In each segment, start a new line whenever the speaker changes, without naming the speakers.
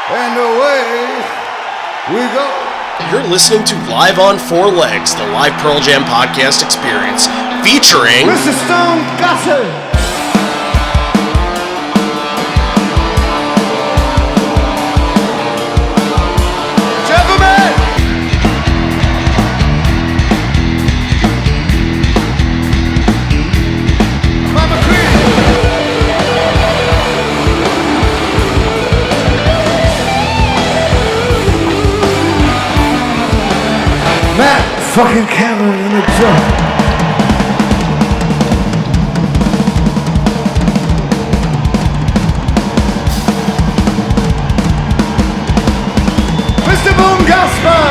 And away we go.
You're listening to Live on Four Legs, the live Pearl Jam podcast experience, featuring
Mr. Stone Gossard. Fucking Cameron in the jump. Mr. Boom Gasper.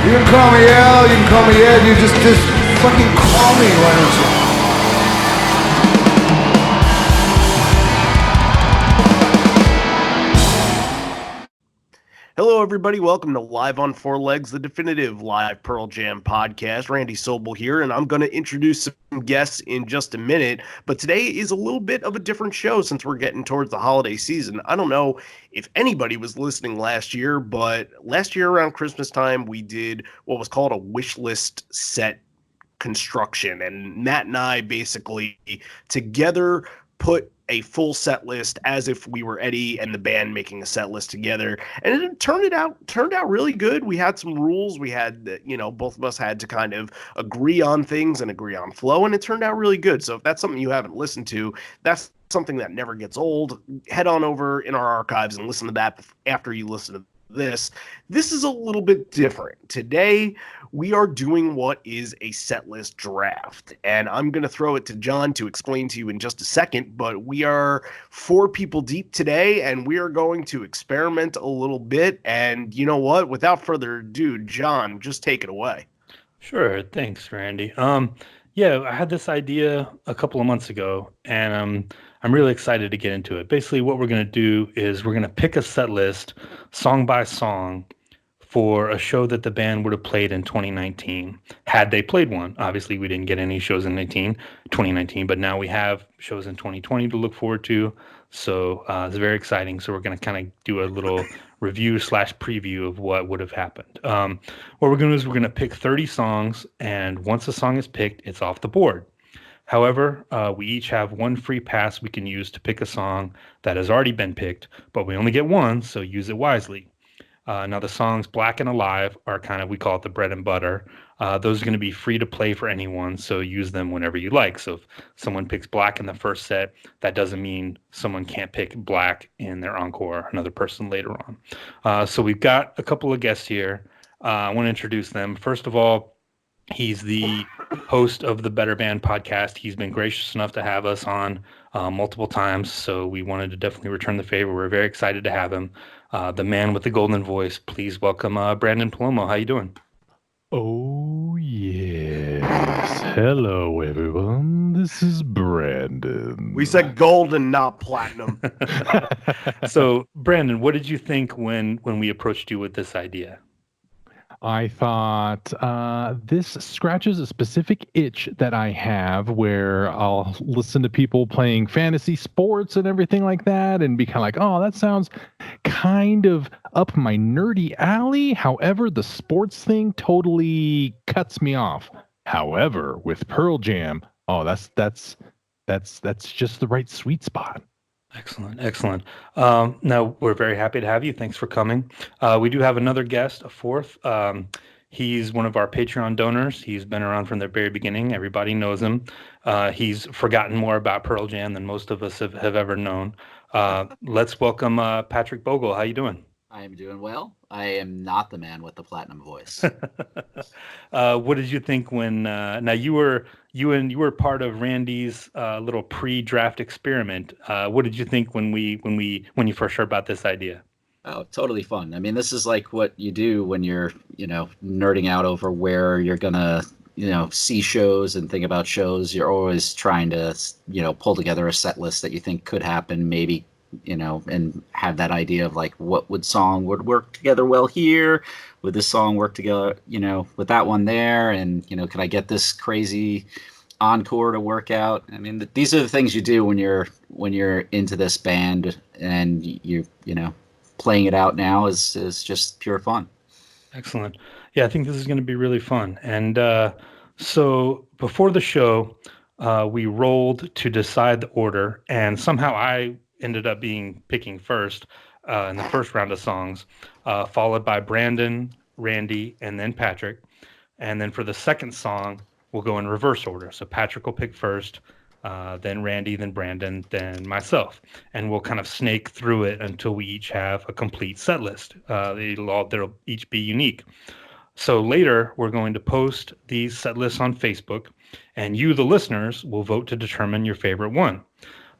You can call me Al, you can call me Ed, you just fucking call me, why don't you?
Hello, everybody. Welcome to Live on Four Legs, the definitive live Pearl Jam podcast. Randy Sobel here, and I'm going to introduce some guests in just a minute. But today is a little bit of a different show since we're getting towards the holiday season. I don't know if anybody was listening last year, but last year around Christmas time, we did what was called a wish list set construction. And Matt and I basically together put a full set list as if we were Eddie and the band making a set list together, and it turned out really good. We had some rules. We had, both of us had to kind of agree on things and agree on flow, and it turned out really good. So if that's something you haven't listened to, that's something that never gets old. Head on over in our archives and listen to that after you listen to this. This is a little bit different. Today, we are doing what is a set list draft, and I'm going to throw it to John to explain to you in just a second, but we are 4 people deep today, and we are going to experiment a little bit, and you know what? Without further ado, John, just take it away.
Sure. Thanks, Randy. I had this idea a couple of months ago, and I'm really excited to get into it. Basically, what we're going to do is we're going to pick a set list song by song for a show that the band would have played in 2019, had they played one. Obviously, we didn't get any shows in 2019, but now we have shows in 2020 to look forward to. So it's very exciting. So we're going to kind of do a little review/preview of what would have happened. What we're going to do is we're going to pick 30 songs, and once a song is picked, it's off the board. However, we each have one free pass we can use to pick a song that has already been picked, but we only get one, so use it wisely. Now, the songs Black and Alive are we call it the bread and butter. Those are going to be free to play for anyone, so use them whenever you like. So if someone picks Black in the first set, that doesn't mean someone can't pick Black in their encore, another person later on. So we've got a couple of guests here. I want to introduce them. First of all, he's the host of the Better Band podcast. He's been gracious enough to have us on multiple times, so we wanted to definitely return the favor. We're very excited to have him. The man with the golden voice. Please welcome Branden Palomo. How you doing?
Oh, yes. Hello, everyone. This is Branden.
We said golden, not platinum.
So, Branden, what did you think when we approached you with this idea?
I thought this scratches a specific itch that I have where I'll listen to people playing fantasy sports and everything like that and be kind of like, oh, that sounds kind of up my nerdy alley. However, the sports thing totally cuts me off. However, with Pearl Jam, oh, that's just the right sweet spot.
Excellent. Now, we're very happy to have you. Thanks for coming. We do have another guest, a fourth. He's one of our Patreon donors. He's been around from the very beginning. Everybody knows him. He's forgotten more about Pearl Jam than most of us have ever known. Let's welcome Patrick Boegel. How you doing?
I am doing well. I am not the man with the platinum voice.
What did you think when now you were part of Randy's little pre-draft experiment? What did you think when you first heard about this idea?
Oh, totally fun. I mean, this is like what you do when you're, nerding out over where you're gonna, see shows and think about shows. You're always trying to, pull together a set list that you think could happen, maybe and have that idea of like what song would work together well here, would this song work together, with that one there, and could I get this crazy encore to work out? I mean, these are the things you do when you're into this band, and playing it out now is just pure fun.
Excellent. Yeah, I think this is going to be really fun. And so before the show, we rolled to decide the order, and somehow I ended up picking first in the first round of songs, followed by Branden, Randy, and then Patrick. And then for the second song, we'll go in reverse order. So Patrick will pick first, then Randy, then Branden, then myself. And we'll kind of snake through it until we each have a complete set list. They'll each be unique. So later, we're going to post these set lists on Facebook, and you, the listeners, will vote to determine your favorite one.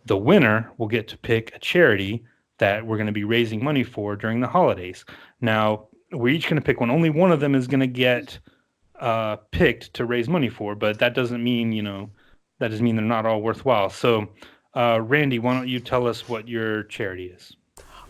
The winner will get to pick a charity that we're going to be raising money for during the holidays. Now, we're each going to pick one. Only one of them is going to get picked to raise money for, but that doesn't mean, that doesn't mean they're not all worthwhile. So, Randy, why don't you tell us what your charity is?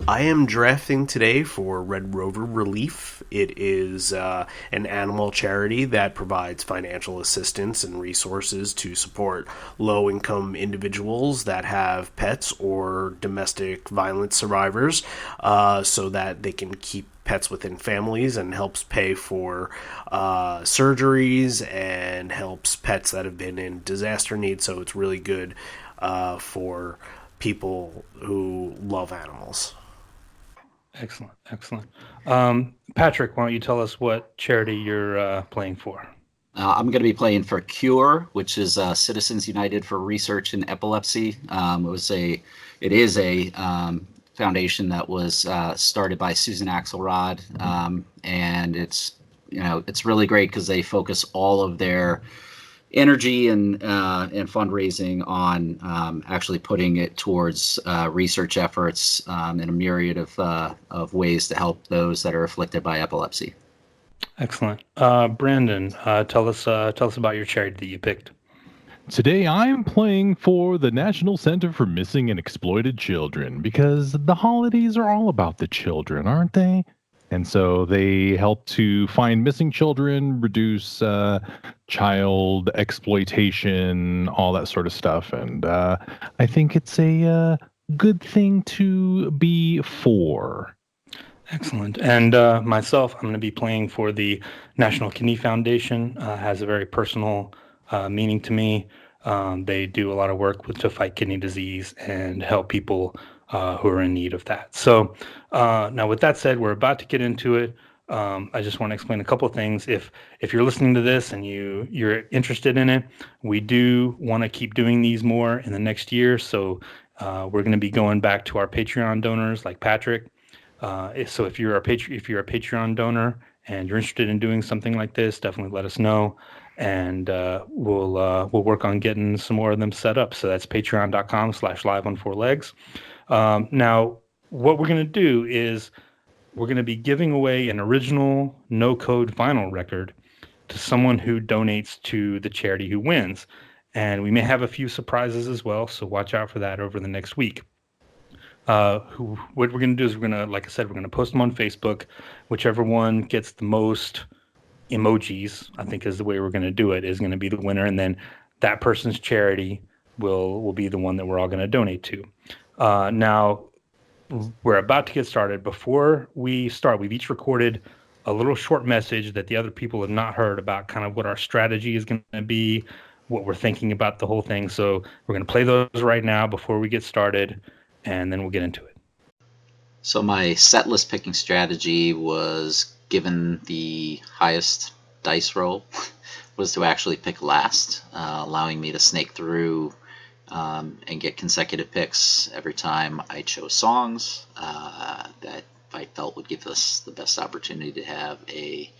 I am drafting today for Red Rover Relief. It is an animal charity that provides financial assistance and resources to support low-income individuals that have pets or domestic violence survivors, so that they can keep pets within families, and helps pay for surgeries and helps pets that have been in disaster need. So it's really good for people who love animals.
Excellent, excellent. Patrick, why don't you tell us what charity you're playing for?
I'm going to be playing for Cure, which is Citizens United for Research in Epilepsy. It is a foundation that was started by Susan Axelrod, and it's really great because they focus all of their energy and fundraising on actually putting it towards research efforts in a myriad of ways to help those that are afflicted by epilepsy.
Excellent. Branden, tell us about your charity that you picked.
Today I'm playing for the National Center for Missing and Exploited Children because the holidays are all about the children, aren't they? And so they help to find missing children, reduce child exploitation, all that sort of stuff. And I think it's a good thing to be for.
Excellent. And myself, I'm going to be playing for the National Kidney Foundation. Has a very personal meaning to me. They do a lot of work to fight kidney disease and help people who are in need of that. So now with that said, we're about to get into it. I just want to explain a couple of things. If you're listening to this and you're interested in it, we do want to keep doing these more in the next year. So we're going to be going back to our Patreon donors like Patrick. So if you're a Patreon donor and you're interested in doing something like this, definitely let us know, and we'll work on getting some more of them set up. So that's patreon.com/live on 4 legs. Now, what we're going to do is we're going to be giving away an original no code vinyl record to someone who donates to the charity who wins, and we may have a few surprises as well. So watch out for that over the next week. What we're going to do is like I said, we're going to post them on Facebook. Whichever one gets the most emojis, I think is the way we're going to do it, is going to be the winner. And then that person's charity will be the one that we're all going to donate to. Now, we're about to get started. Before we start, we've each recorded a little short message that the other people have not heard about kind of what our strategy is going to be, what we're thinking about the whole thing. So we're going to play those right now before we get started, and then we'll get into it.
So my set list picking strategy was, given the highest dice roll, was to actually pick last, allowing me to snake through and get consecutive picks every time I chose songs that I felt would give us the best opportunity to have a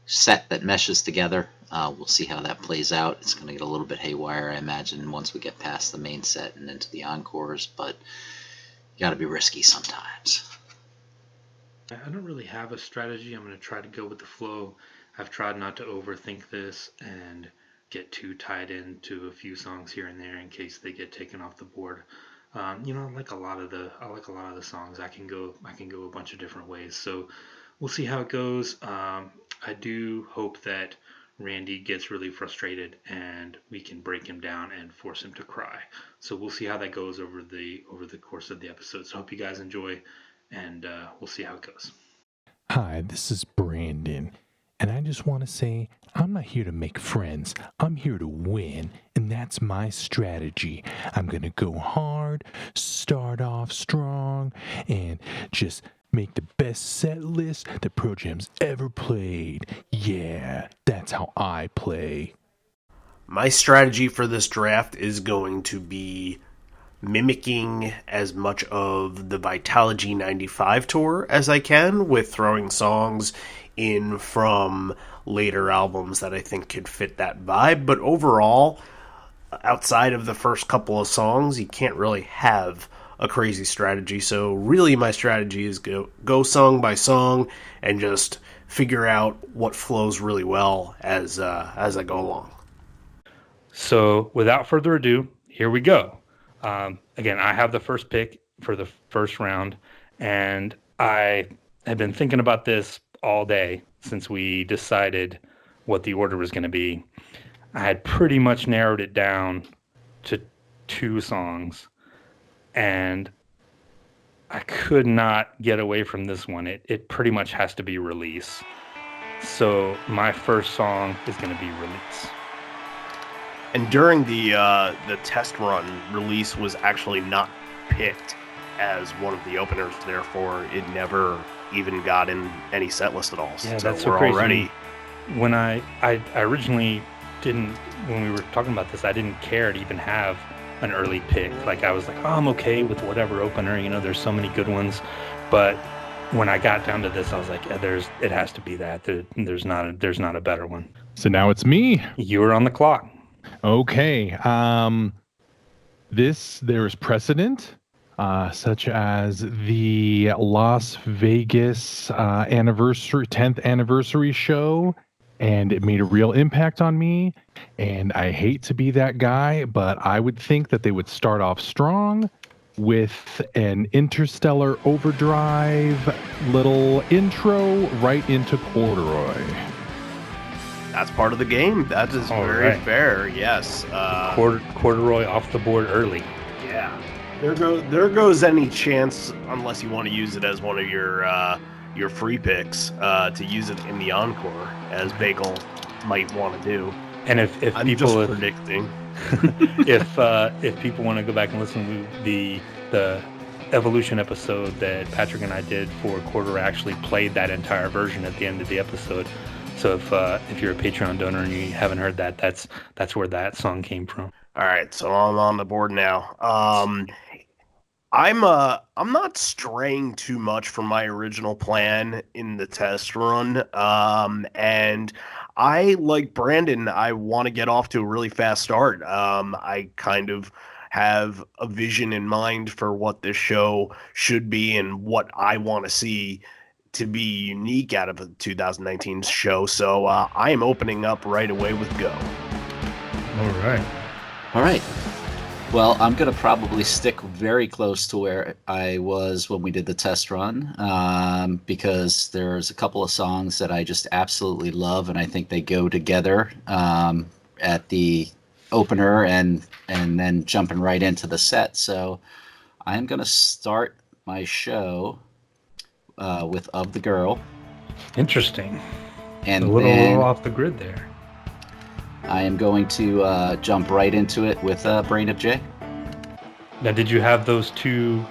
set that meshes together. We'll see how that plays out. It's going to get a little bit haywire, I imagine, once we get past the main set and into the encores, but you got to be risky sometimes.
I don't really have a strategy. I'm going to try to go with the flow. I've tried not to overthink this and get too tied into a few songs here and there in case they get taken off the board. I like a lot of the songs. I can go a bunch of different ways. So we'll see how it goes. I do hope that Randy gets really frustrated and we can break him down and force him to cry. So we'll see how that goes over the course of the episode. So I hope you guys enjoy, and we'll see how it goes.
Hi, this is Branden, and I just want to say I'm not here to make friends. I'm here to win, and that's my strategy. I'm going to go hard, start off strong, and just make the best set list that Pro Jam's ever played. Yeah, that's how I play.
My strategy for this draft is going to be mimicking as much of the Vitalogy 95 tour as I can, with throwing songs in from later albums that I think could fit that vibe. But overall, outside of the first couple of songs, you can't really have a crazy strategy. So really my strategy is go song by song and just figure out what flows really well as I go along.
So without further ado, here we go. Again, I have the first pick for the first round, and I have been thinking about this all day since we decided what the order was going to be. I had pretty much narrowed it down to 2 songs, and I could not get away from this one. It pretty much has to be Release. So my first song is going to be Release.
And during the test run, Release was actually not picked as one of the openers. Therefore, it never even got in any set list at all.
Yeah,
so
that's so
we're
crazy.
Already.
When I originally didn't, when we were talking about this, I didn't care to even have an early pick. Like I was like, oh, I'm okay with whatever opener. There's so many good ones. But when I got down to this, I was like, yeah, it has to be that. There's not a better one.
So now it's me.
You were on the clock.
Okay. There is precedent, such as the Las Vegas 10th anniversary show, and it made a real impact on me. And I hate to be that guy, but I would think that they would start off strong with an Interstellar Overdrive little intro right into Corduroy.
That's part of the game. That is very fair. Yes.
Corduroy off the board early.
Yeah. There goes any chance, unless you want to use it as one of your free picks, to use it in the Encore, as Boegel might want to do.
And if
I'm
people
just predicting,
if people want to go back and listen to the Evolution episode that Patrick and I did for Corduroy, actually played that entire version at the end of the episode. So if you're a Patreon donor and you haven't heard that, that's where that song came from.
All right, so I'm on the board now. I'm not straying too much from my original plan in the test run. And I, like Branden, I want to get off to a really fast start. I kind of have a vision in mind for what this show should be and what I want to see to be unique out of a 2019 show. So I am opening up right away with Go.
All right. Well, I'm going to probably stick very close to where I was when we did the test run, because there's a couple of songs that I just absolutely love, and I think they go together at the opener and then jumping right into the set. So I'm going to start my show with Of the Girl.
Interesting.
And
a little off the grid there.
I am going to jump right into it with Brain of J.
Now, did you have those two?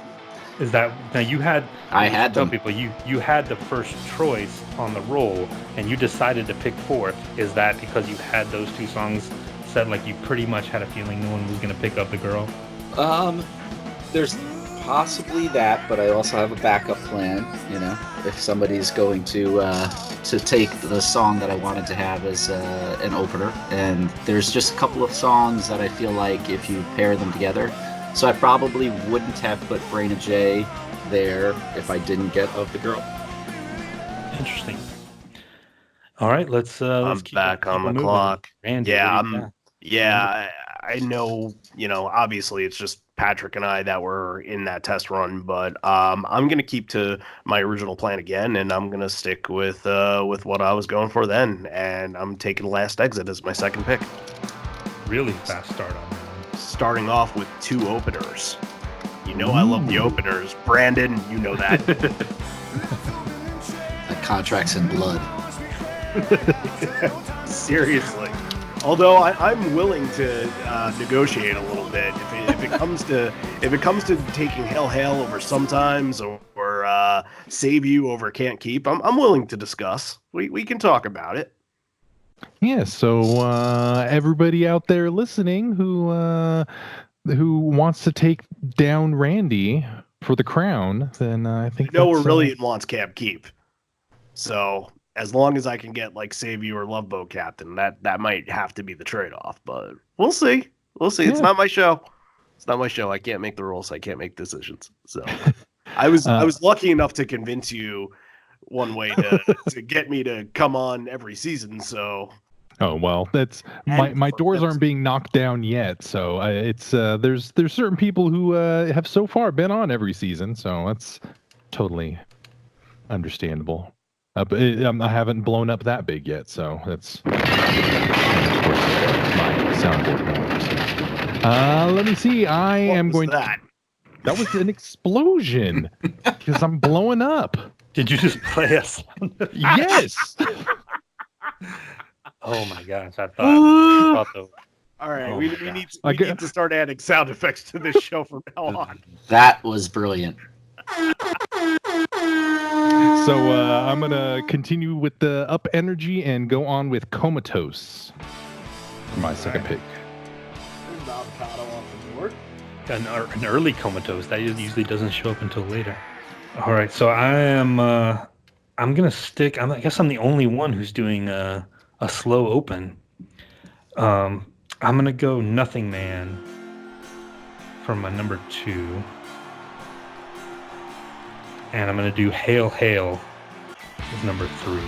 You had?
I had them.
Tell people you had the first choice on the roll, and you decided to pick fourth. Is that because you had those 2 songs set? Like you pretty much had a feeling no one was going to pick Up the Girl.
There's possibly that, but I also have a backup plan. If somebody's going to take the song that I wanted to have as an opener, and there's just a couple of songs that I feel like if you pair them together, so I probably wouldn't have put Brain of J there if I didn't get Of the Girl.
Interesting. All right, let's keep
back on the
moving.
clock.
Randy,
Yeah, I know. Obviously, it's just Patrick and I that were in that test run, but I'm going to keep to my original plan again, and I'm going to stick with what I was going for then, and I'm taking Last Exit as my second pick.
Really fast start on that one.
Starting off with 2 openers. You know I love the openers. Branden, you know that.
That contract's in blood.
Seriously. Although I'm willing to negotiate a little bit if it comes to taking Hail over Sometimes or Save You over Can't Keep, I'm willing to discuss. We can talk about it.
Yeah, so everybody out there listening who wants to take down Randy for the crown, then I think
we're really in Wants Can't Keep. So as long as I can get like Save You or Love Boat Captain, that might have to be the trade-off, but we'll see. We'll see. It's not my show. It's not my show. I can't make the rules. I can't make decisions. So I was lucky enough to convince you one way to get me to come on every season. So
oh well, that's my doors aren't being knocked down yet. So it's there's certain people who have so far been on every season. So that's totally understandable. But I haven't blown up that big yet, so that's my soundboard noise. Let me see. That was an explosion because I'm blowing up.
Did you just play a sound?
Yes.
Oh my gosh! I thought
all right,
oh
we need to start adding sound effects to this show from now on.
That was brilliant.
So I'm gonna continue with the up energy and go on with Comatose for my second pick.
There's avocado off the board.
an early Comatose that usually doesn't show up until later. All right, so I'm gonna stick. I guess I'm the only one who's doing a slow open. I'm gonna go Nothing Man for my number 2. And I'm going to do Hail Hail as number 3. So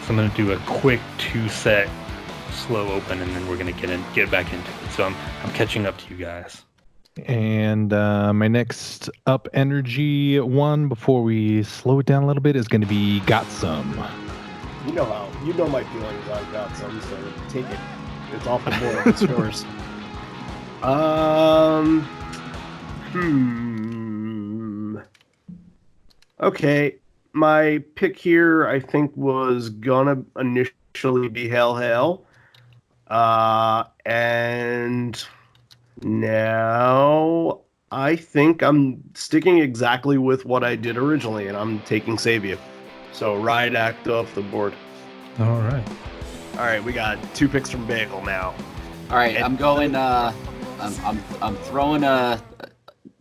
I'm going to do a quick 2-set slow open, and then we're going to get back into it. So I'm catching up to you guys.
And my next up energy one before we slow it down a little bit is going to be Got Some.
You know my feelings on Got Some, so take it. It's off the board. It's yours. Okay, my pick here, I think, was gonna initially be Hail Hail. And now I think I'm sticking exactly with what I did originally, and I'm taking Save You. So Riot Act off the board.
All right.
All right, we got 2 picks from Bagel now.
All right, I'm going. I'm throwing a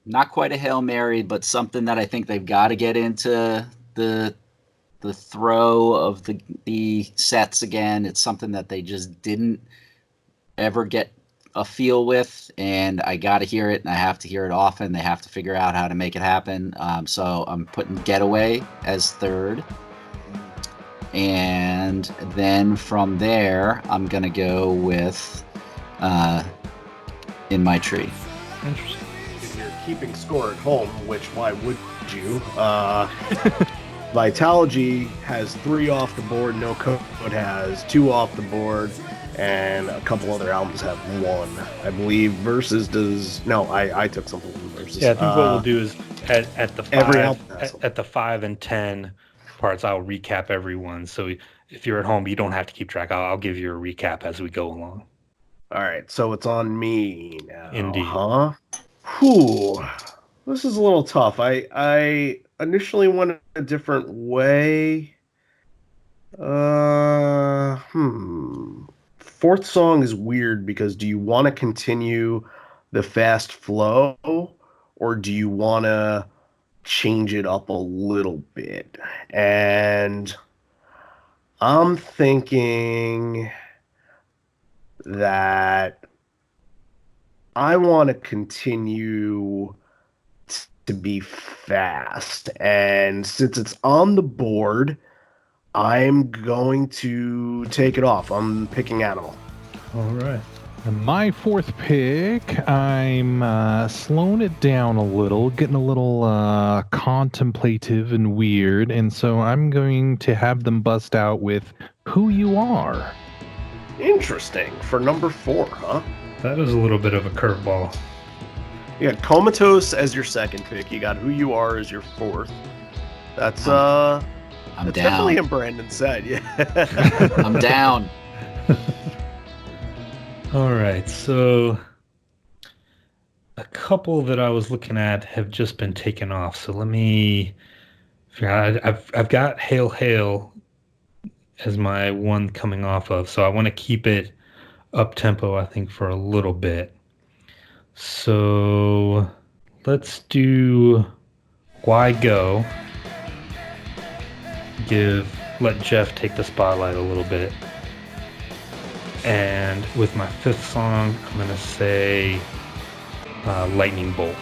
not quite a Hail Mary, but something that I think they've got to get into the throw of the sets again. It's something that they just didn't ever get a feel with, and I got to hear it, and I have to hear it often. They have to figure out how to make it happen. So I'm putting Getaway as 3rd. And then from there, I'm going to go with In My Tree.
Interesting.
If you're keeping score at home, which why would you? Vitalogy has 3 off the board, No Code has 2 off the board, and a couple other albums have 1. I believe Versus does. No, I took something from Versus.
Yeah, I think what we'll do is at the 5,
every album
at the 5 and 10 parts, I'll recap everyone. So if you're at home, you don't have to keep track. I'll give you a recap as we go along.
All right, so it's on me now.
Indeed.
Huh? Whew. This is a little tough. I initially went a different way. 4th song is weird because do you want to continue the fast flow or do you want to change it up a little bit? And I'm thinking that I want to continue to be fast. And since it's on the board, I'm going to take it off. I'm picking Animal.
All right.
My fourth pick, I'm slowing it down a little, getting a little contemplative and weird, and so I'm going to have them bust out with Who You Are.
Interesting. For number 4, huh?
That is a little bit of a curveball.
You got Comatose as your second pick. You got Who You Are as your fourth. That's
I'm
that's
down.
definitely a Branden set, yeah.
I'm down.
All right, so a couple that I was looking at have just been taken off. So let me figure out. I've got Hail Hail as my one coming off of, so I want to keep it up tempo, I think, for a little bit. So let's do Why Go. Let Jeff take the spotlight a little bit. And with my fifth song, I'm gonna say Lightning Bolt.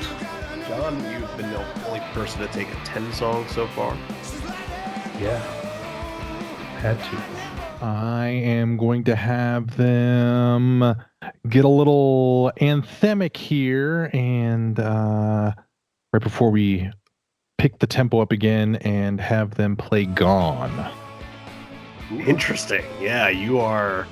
John, you've been the only person to take a 10 song so far.
Yeah, had to.
I am going to have them get a little anthemic here, and right before we pick the tempo up again and have them play Gone.
Interesting. Yeah, you are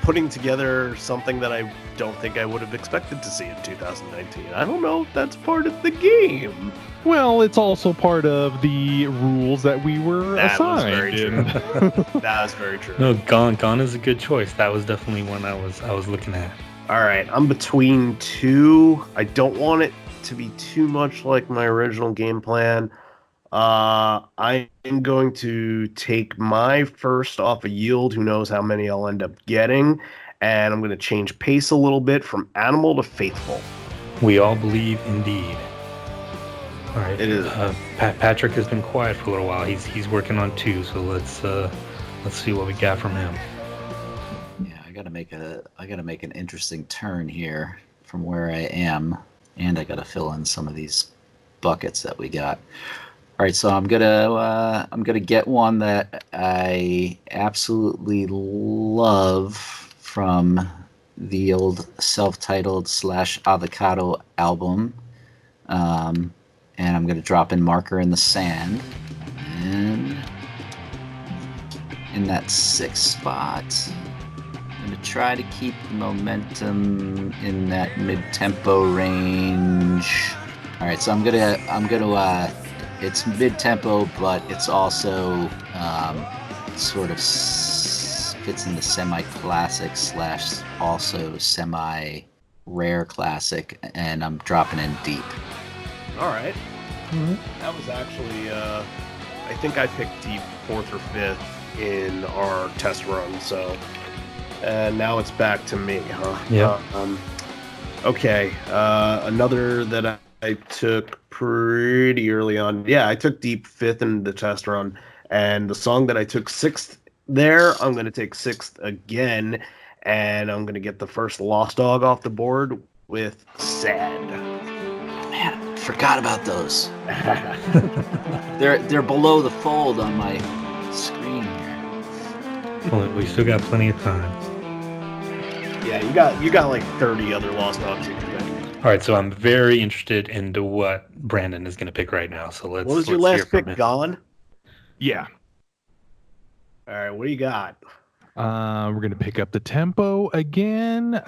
putting together something that I don't think I would have expected to see in 2019. I don't know if that's part of the game.
Well, it's also part of the rules that we were
That was
assigned.
very true. That was very true.
No, Gone is a good choice. That was definitely one I was looking at.
All right, I'm between two. I don't want it to be too much like my original game plan. I am going to take my first off a yield. Who knows how many I'll end up getting. And I'm going to change pace a little bit from Animal to Faithful.
We all believe indeed. All right.
It is.
Patrick has been quiet for a little while. He's working on 2, so let's see what we got from him.
Yeah, I gotta make an interesting turn here from where I am, and I gotta fill in some of these buckets that we got. All right, so I'm gonna get one that I absolutely love from the old self-titled / Avocado album, and I'm gonna drop in Marker in the Sand, and in that 6th spot, I'm gonna try to keep momentum in that mid-tempo range. All right, so I'm gonna it's mid-tempo, but it's also sort of fits in the semi-classic / also semi-rare classic, and I'm dropping in Deep.
All right. That was actually, I think I picked Deep 4th or 5th in our test run, so now it's back to me, huh?
Yeah.
Okay, another that I took pretty early on. Yeah, I took Deep 5th in the test run, and the song that I took 6th there, I'm going to take 6th again, and I'm going to get the first Lost Dog off the board with Sad.
Man, I forgot about those. They're below the fold on my screen here.
Well, we still got plenty of time.
Yeah, you got like 30 other Lost Dogs you can pick.
All right, so I'm very interested into what Branden is going to pick right now. So let's.
What was your
let's
last
hear from
pick,
him.
Gone?
Yeah.
All right, what do you got?
We're gonna pick up the tempo again.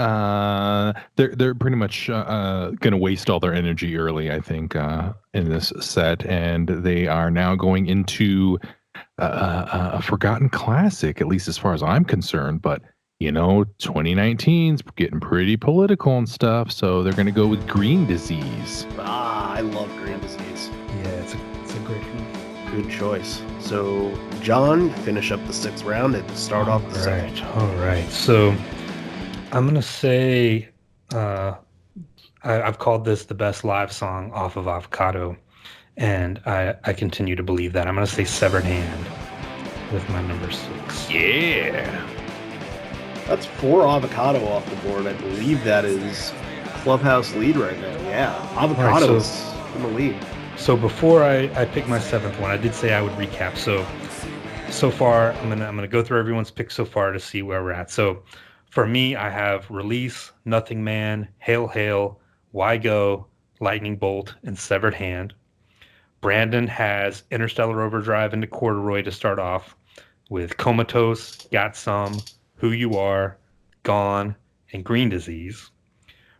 They're pretty much gonna waste all their energy early, I think, in this set, and they are now going into a forgotten classic, at least as far as I'm concerned. But 2019's getting pretty political and stuff, so they're gonna go with Green Disease.
I love Green Disease.
Yeah, it's a great one.
Good choice. So, John, finish up the 6th round and start off the second.
All right. So I'm gonna say I've called this the best live song off of Avocado, and I continue to believe that. I'm gonna say Severed Hand with my number 6.
Yeah.
That's 4 Avocado off the board. I believe that is Clubhouse lead right now. Yeah, Avocado's in the lead.
So before I pick my 7th one, I did say I would recap. So far, I'm gonna go through everyone's picks so far to see where we're at. So For me, I have Release, Nothing Man, Hail Hail, Why Go, Lightning Bolt, and Severed Hand. Branden has Interstellar Overdrive into Corduroy to start off with Comatose, Got Some, Who You Are, Gone, and Green Disease.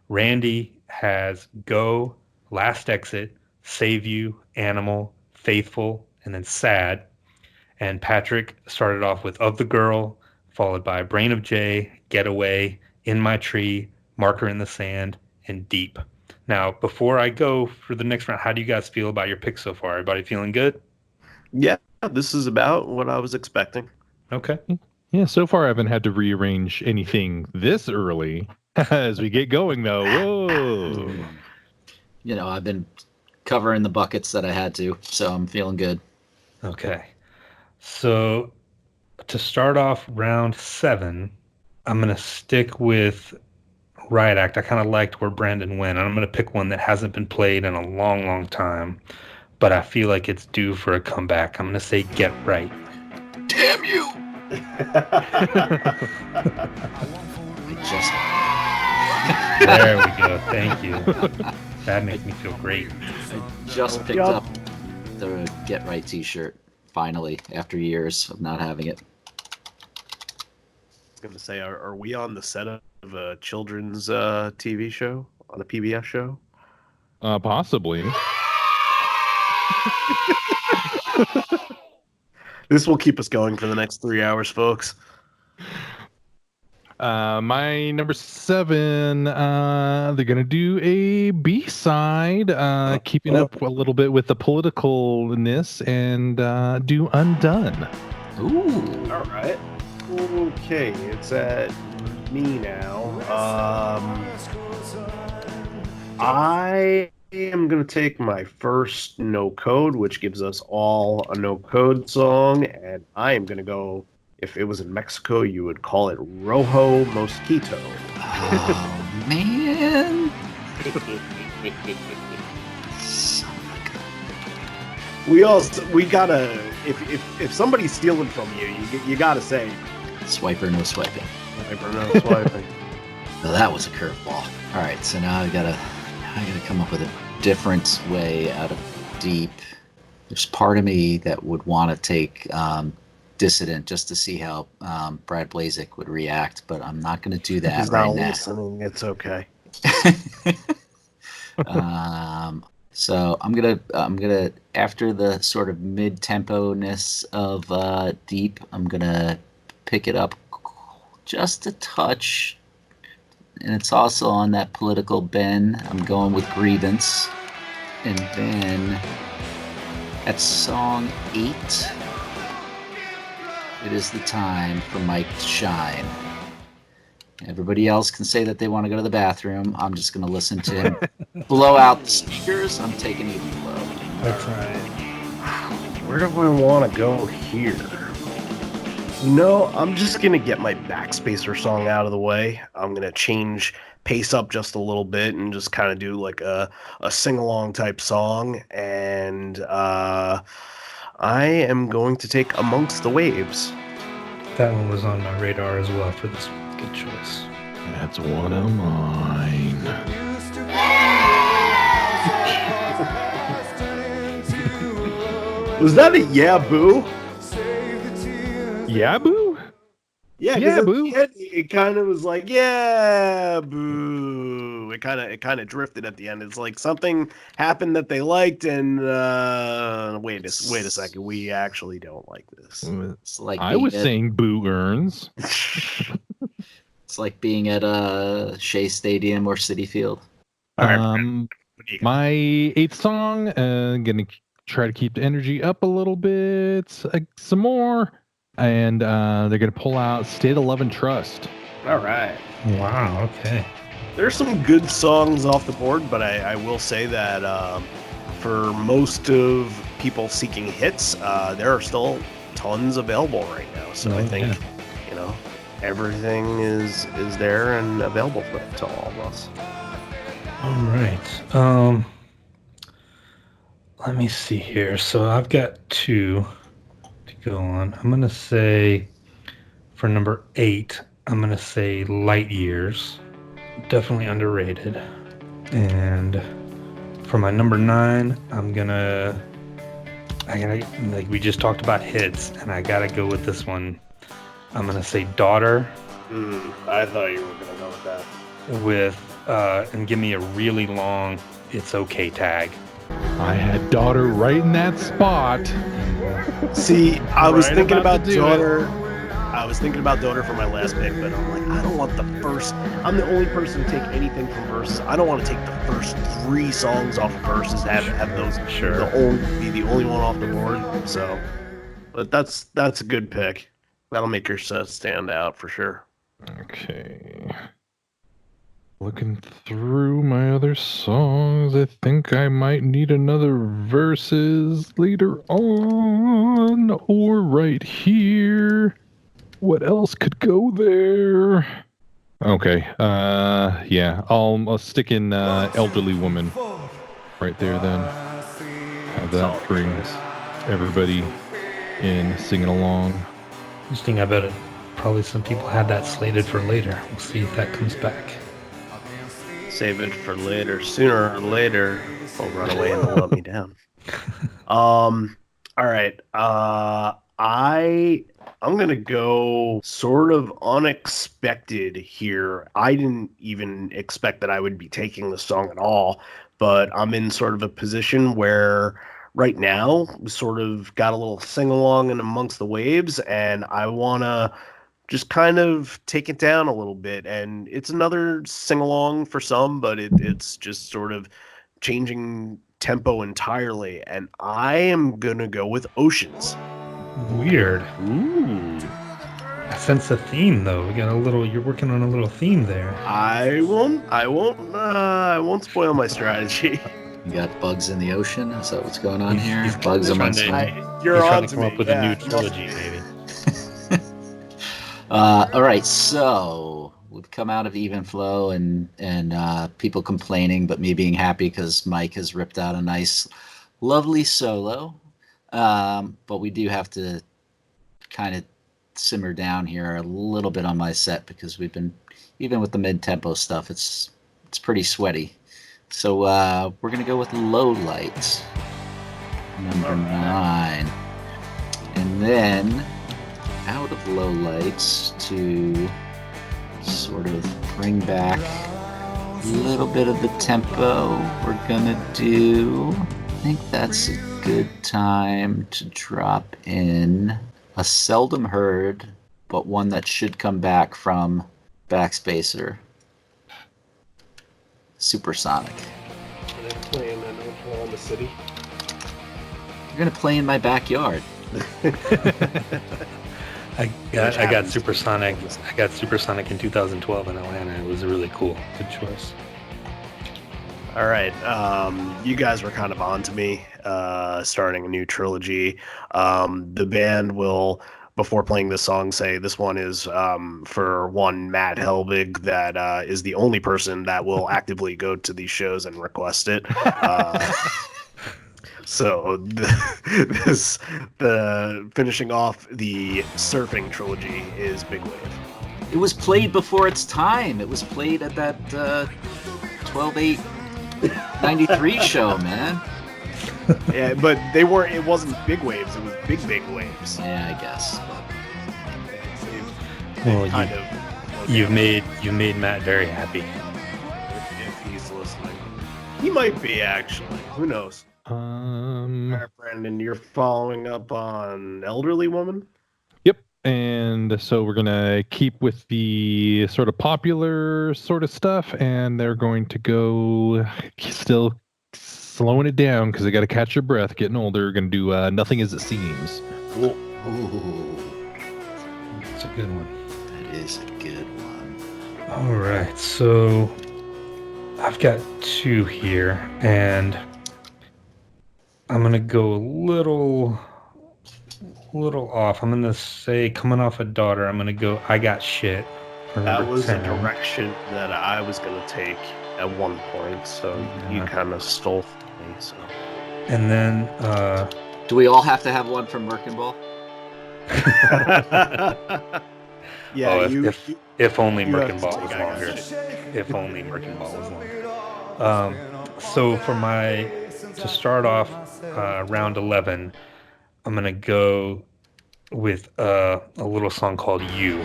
Randy has Go, Last Exit, Save You, Animal, Faithful, and then Sad. And Patrick started off with Of the Girl, followed by Brain of J, Getaway, In My Tree, Marker in the Sand, and Deep. Now, before I go for the next round, how do you guys feel about your picks so far? Everybody feeling good?
Yeah, this is about what I was expecting.
Okay.
Yeah, so far I haven't had to rearrange anything this early. As we get going, though, whoa.
You know, I've been covering the buckets that I had to, so I'm feeling good.
Okay. So to start off round 7, I'm going to stick with Riot Act. I kind of liked where Branden went. I'm going to pick one that hasn't been played in a long, long time, but I feel like it's due for a comeback. I'm going to say Get Right.
Damn you!
There we go. Thank you. That makes me feel great.
I just picked up the Get Right t-shirt, finally, after years of not having it.
I was going to say, are we on the set of a children's TV show, on a PBS show?
Possibly.
This will keep us going for the next 3 hours, folks.
My number 7, they're gonna do a B-side, keeping up a little bit with the politicalness, and do Undone.
Ooh.
All right. Okay, it's at me now. I am going to take my first no code, which gives us all a no code song, and I am going to go, if it was in Mexico, you would call it Rojo Mosquito.
Oh, man.
We gotta, if somebody's stealing from you, you gotta say,
Swiper, no swiping.
swiper, no swiping.
Well, that was a curveball. All right, so now I gotta come up with a different way out of Deep. There's part of me that would want to take Dissident just to see how Brad Blazek would react, but I'm not going to do that
He's
right
not
now.
listening. It's okay.
So I'm gonna after the sort of mid-tempo-ness of Deep, I'm gonna pick it up just a touch, and it's also on that political bend. I'm going with Grievance, and then at song 8, it is the time for Mike to shine. Everybody else can say that they want to go to the bathroom. I'm just going to listen to him blow out the speakers. I'm taking even low.
That's right.
Where do I want to go here? No, I'm just going to get my Backspacer song out of the way. I'm going to change pace up just a little bit and just kind of do like a sing-along type song. And I am going to take Amongst the Waves.
That one was on my radar as well for this one. Good choice.
That's one of mine.
Was that a yeah boo?
Yeah, boo?
Yeah,
Yeah, boo.
It kind of was like yeah boo. It kind of drifted at the end. It's like something happened that they liked, and wait a second, we actually don't like this.
It's like
I was saying boo earns.
It's like being at Shea Stadium or Citi Field.
All right,
My 8th song, gonna try to keep the energy up a little bit, some more, and they're gonna pull out State of Love and Trust.
all right.
Wow. Okay.
There's some good songs off the board, but I will say that for most of people seeking hits, there are still tons available right now. So I think everything is there and available to all of us.
All right. Let me see here. So I've got 2 to go on. I'm gonna say for number 8, I'm gonna say Light Years. Definitely underrated. And for my number 9, like we just talked about hits, and I gotta go with this one. I'm gonna say Daughter
I thought you were gonna go with that.
and give me a really long It's Okay tag.
I had Daughter right in that spot.
See, I was
Right
thinking
about
about
to do
Daughter. I was thinking about Daughter for my last pick, but I'm like, I don't want the first. I'm the only person to take anything from verses. I don't want to take the first 3 songs off of verses. Have those
Sure.
be the only one off the board. So, but that's a good pick. That'll make your set stand out for sure.
Okay. Looking through my other songs, I think I might need another verses later on or right here. What else could go there? Okay. Yeah. I'll stick in Elderly Woman right there then. Have that bring everybody in singing along.
Interesting. I bet probably some people had that slated for later. We'll see if that comes back.
Save it for later. Sooner or later, they'll run away and they'll let me down. All right. I'm gonna go sort of unexpected here. I didn't even expect that I would be taking the song at all, but I'm in sort of a position where right now we sort of got a little sing along and amongst the waves, and I wanna just kind of take it down a little bit. And it's another sing along for some, but it's just sort of changing tempo entirely. And I am gonna go with Oceans.
Weird.
Ooh.
I sense a theme though. You're working on a little theme there.
I won't spoil my strategy.
You got bugs in the ocean? Is that what's going on
He's-
here?
he's
Bugs
trying
amongst
to-
men?
You're
He's
on
trying to
to
come
me.
up with
yeah.
a new trilogy, maybe.
All right, so we've come out of Even Flow and people complaining, but me being happy because Mike has ripped out a nice, lovely solo. But we do have to kind of simmer down here a little bit on my set because we've been, even with the mid-tempo stuff, it's pretty sweaty. So we're gonna go with Low Light, number 9, and then out of Low Lights to sort of bring back a little bit of the tempo. We're gonna do, I think that's a good time to drop in a seldom heard, but one that should come back from Backspacer, Supersonic.
Are they playing in Oklahoma City?
You're gonna play in my backyard.
I got Supersonic. I got Supersonic in 2012 in Atlanta. It was really cool. Good choice.
All right. You guys were kind of on to me, starting a new trilogy. The band will, before playing this song, say this one is for one Matt Helbig, that is the only person that will actively go to these shows and request it. So the finishing off the surfing trilogy is Big Wave.
It was played before its time. It was played at that 12/8/93 show, man.
Yeah, but they weren't. It wasn't Big Waves. It was Big Waves.
Yeah, I guess.
Well,
Kind of.
you've made Matt very happy.
If he's listening, he might be actually. Who knows? All right, Brandon, you're following up on Elderly Woman.
Yep. And so we're going to keep with the sort of popular sort of stuff, and they're going to go still slowing it down because they got to catch their breath, getting older. Going to do Nothing As It Seems.
Ooh,
It's a good one.
that is a good one.
All right, so I've got 2 here, and I'm gonna go a little off. I'm gonna say, coming off a Daughter, I'm gonna go I Got Shit for
That
number
was
10.
a direction that I was gonna take at one point, so you kind of stole from me. So.
And then
Do we all have to have one from Merkin Ball?
Yeah,
Oh,
you,
if only
you have to
Merkenball
take
was
it.
longer. If only Merkenball was longer. So to start off round 11, I'm gonna go with a little song called "You."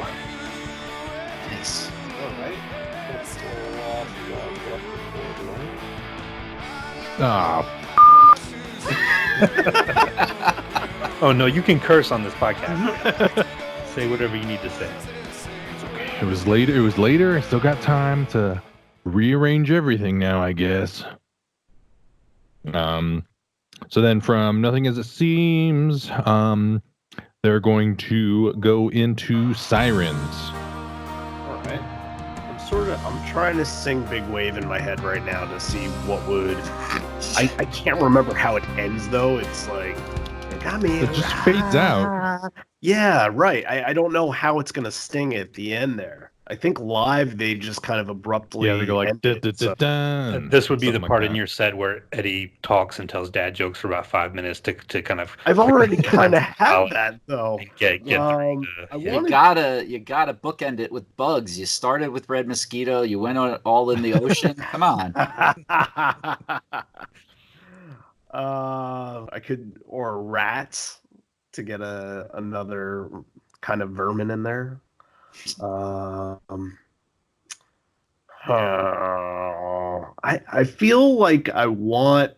Nice. All right.
Ah,
Oh no, you can curse on this podcast. Say whatever you need to say.
it was later. It was later. I still got time to rearrange everything now, I guess. So then from Nothing As It Seems, they're going to go into Sirens.
All right. I'm trying to sing Big Wave in my head right now to see what would. I can't remember how it ends though. It's like it got me.
It just fades out.
Yeah, right. I don't know how it's gonna sting at the end there. I think live they just kind of abruptly.
Yeah, they go like
end
dun,
it,
dun,
so-
dun, dun,
This would be the
something like
part
that.
in your set where Eddie talks and tells dad jokes for about 5 minutes to kind of.
I've already kind of had that though.
Get through
I
yeah.
wanted-
You gotta bookend it with bugs. You started with Red Mosquito. You went on all in the ocean. Come on.
I could or rats to get another kind of vermin in there. I feel like I want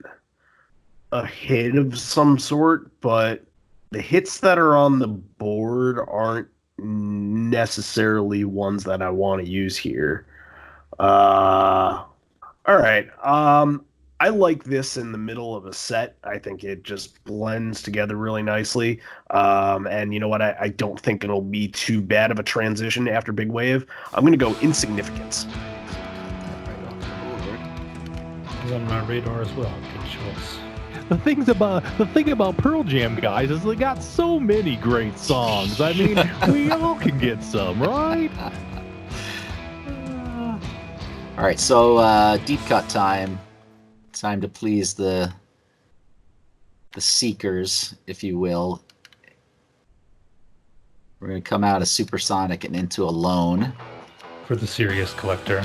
a hit of some sort, but the hits that are on the board aren't necessarily ones that I want to use here. All right. I like this in the middle of a set. I think it just blends together really nicely. And you know what? I don't think it'll be too bad of a transition after Big Wave. I'm going to go Insignificance.
It was on my radar as well. Good choice.
The thing about Pearl Jam, guys, is they got so many great songs. I mean, we all can get some, right?
All right, so deep cut time. Time to please the seekers, if you will. We're gonna come out of Supersonic and into Alone,
For the serious collector.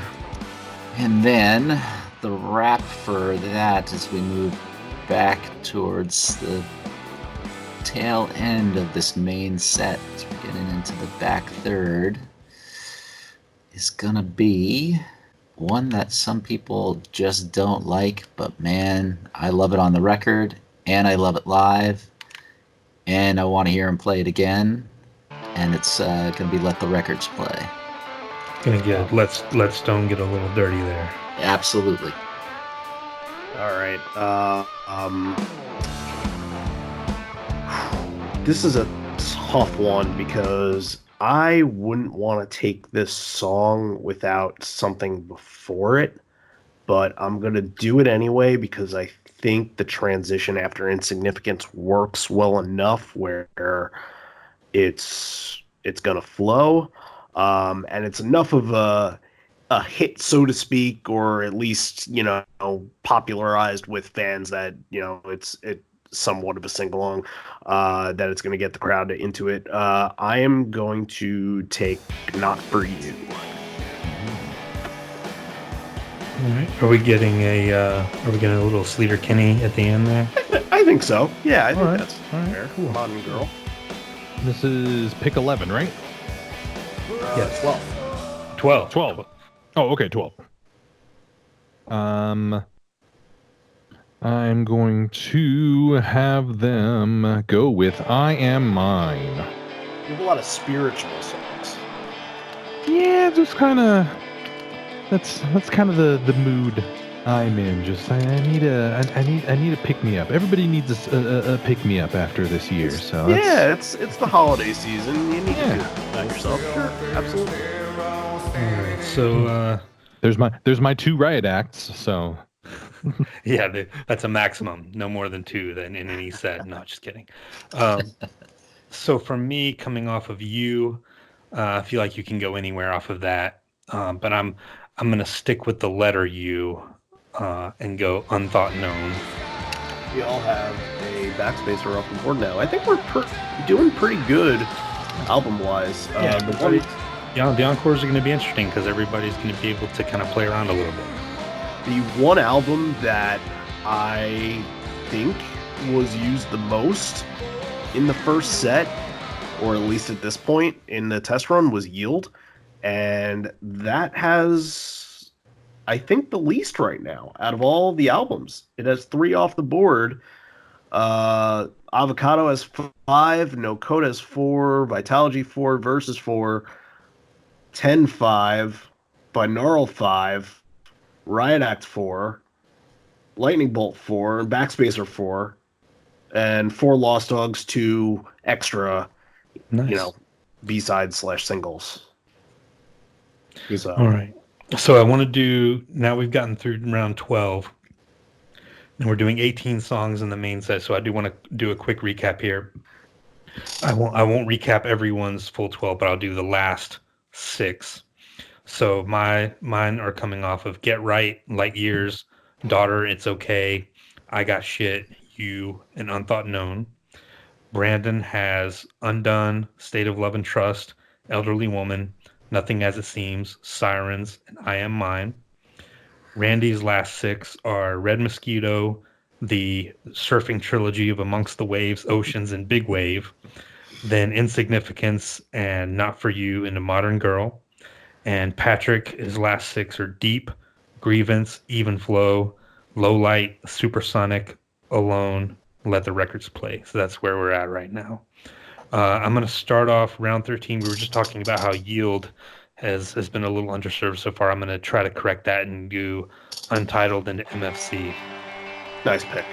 and then the wrap for that as we move back towards the tail end of this main set. As we're getting into the back third, is gonna be one that some people just don't like, but man, I love it on the record, and I love it live, and I want to hear him play it again, and it's gonna be Let the Records Play.
Gonna get let Stone get a little dirty there.
Absolutely.
All right. This is a tough one because I wouldn't want to take this song without something before it, but I'm going to do it anyway because I think the transition after Insignificance works well enough where it's going to flow. And it's enough of a hit, so to speak, or at least, popularized with fans that, it's somewhat of a sing-along, that it's going to get the crowd into it. I am going to take Not For You.
All right. Are we getting a little Sleater Kinney at the end there?
I think so. Yeah, I think
right.
that's
All right.
fair.
Cool.
Modern Girl.
This is pick 11, right?
Yes.
12.
12.
12. Oh, okay, 12. I'm going to have them go with I Am Mine.
You have a lot of spiritual songs.
Yeah, just kind of that's kind of the mood I'm in. Just I need a pick me up. Everybody needs a pick me up after this year. So
Yeah, it's the holiday season. You need
Yeah.
to do that yourself. Sure, absolutely.
All right. So
there's my 2 riot acts. So
yeah, that's a maximum. No more than 2 then in any set. No, just kidding. So for me, coming off of You, I feel like you can go anywhere off of that. But I'm gonna stick with the letter U and go Unthought Known.
We all have a backspacer off the board now. I think we're doing pretty good album-wise.
Yeah, Yeah, the encores are going to be interesting because everybody's going to be able to kind of play around a little bit.
The one album that I think was used the most in the first set, or at least at this point in the test run, was Yield. And that has, I think, the least right now out of all the albums. It has 3 off the board. Avocado has 5, No Code has 4, Vitalogy 4, Versus 4, 10-5, Binaural 5, Riot Act 4, Lightning Bolt 4, and Backspacer 4, and 4 Lost Dogs, 2 extra,
Nice.
B-sides/singles. So.
All right. So I want to do, now we've gotten through round 12, and we're doing 18 songs in the main set, so I do want to do a quick recap here. I won't recap everyone's full 12, but I'll do the last 6. So mine are coming off of Get Right, Light Years, Daughter, It's Okay, I Got Shit, You, and Unthought Known. Branden has Undone, State of Love and Trust, Elderly Woman, Nothing As It Seems, Sirens, and I Am Mine. Randy's last 6 are Red Mosquito, the surfing trilogy of Amongst the Waves, Oceans, and Big Wave. Then Insignificance and Not For You and A Modern Girl. And Patrick, his last 6 are Deep, Grievance, Even Flow, Low Light, Supersonic, Alone, Let the Records Play. So that's where we're at right now. I'm going to start off round 13. We were just talking about how Yield has been a little underserved so far. I'm going to try to correct that and do Untitled and MFC.
Nice pick.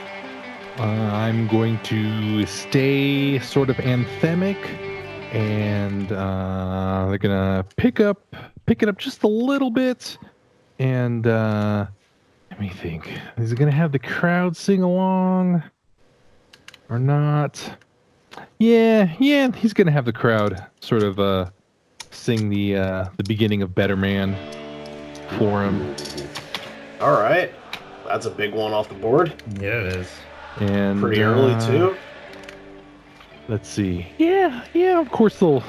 I'm going to stay sort of anthemic, and they're gonna pick it up just a little bit, and let me think. Is it gonna have the crowd sing along or not? Yeah, he's gonna have the crowd sort of sing the beginning of Better Man for him.
All right. That's a big one off the board.
Yeah, it is.
And
Pretty early, too.
Let's see. Yeah. Of course they'll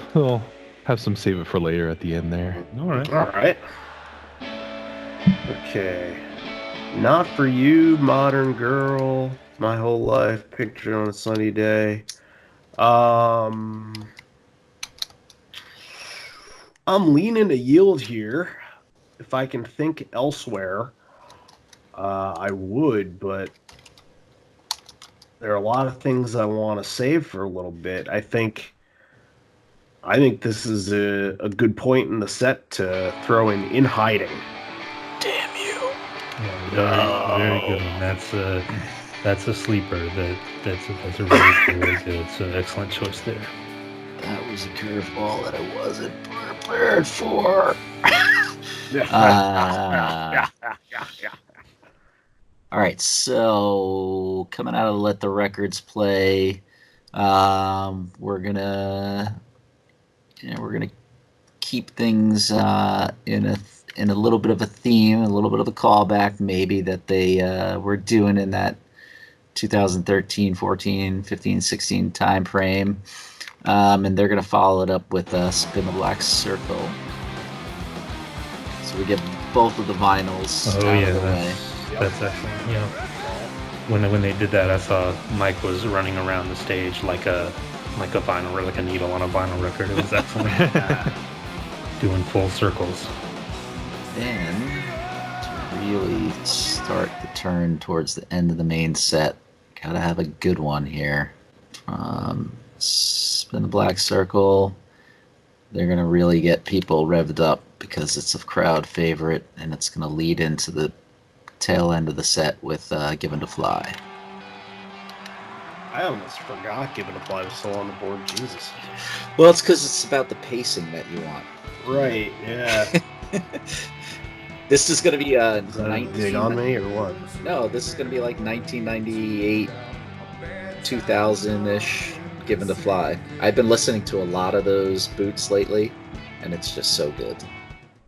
have some save it for later at the end there.
All right.
All right. Okay. Not For You, Modern Girl, My Whole Life, Picture on a Sunny Day. I'm leaning to Yield here. If I can think elsewhere, I would, but there are a lot of things I want to save for a little bit. I think this is a good point in the set to throw in Hiding. Damn you.
Yeah, very good one. That's a sleeper. That's a really good. It's an excellent choice there.
That was a curveball that I wasn't prepared for. All right, so coming out of Let the Records Play, we're gonna keep things in a little bit of a theme, a little bit of a callback maybe that they were doing in that 2013, 14, 15, 16 time frame. And they're going to follow it up with Spin the Black Circle. So we get both of the vinyls out of the way.
That's excellent. Yeah. When they did that, I saw Mike was running around the stage like a vinyl, or like a needle on a vinyl record. It was excellent. Doing full circles.
Then, to really start the turn towards the end of the main set, gotta have a good one here. Spin the Black Circle. They're going to really get people revved up because it's a crowd favorite, and it's going to lead into the tail end of the set with Given to Fly.
I almost forgot Given to Fly was still on the board. Jesus.
Well, it's because it's about the pacing that you want.
Right, yeah.
This is going to be
Is that a dig on me or what?
No, this is going to be like 1998, 2000-ish. Given to Fly. I've been listening to a lot of those boots lately, and it's just so good.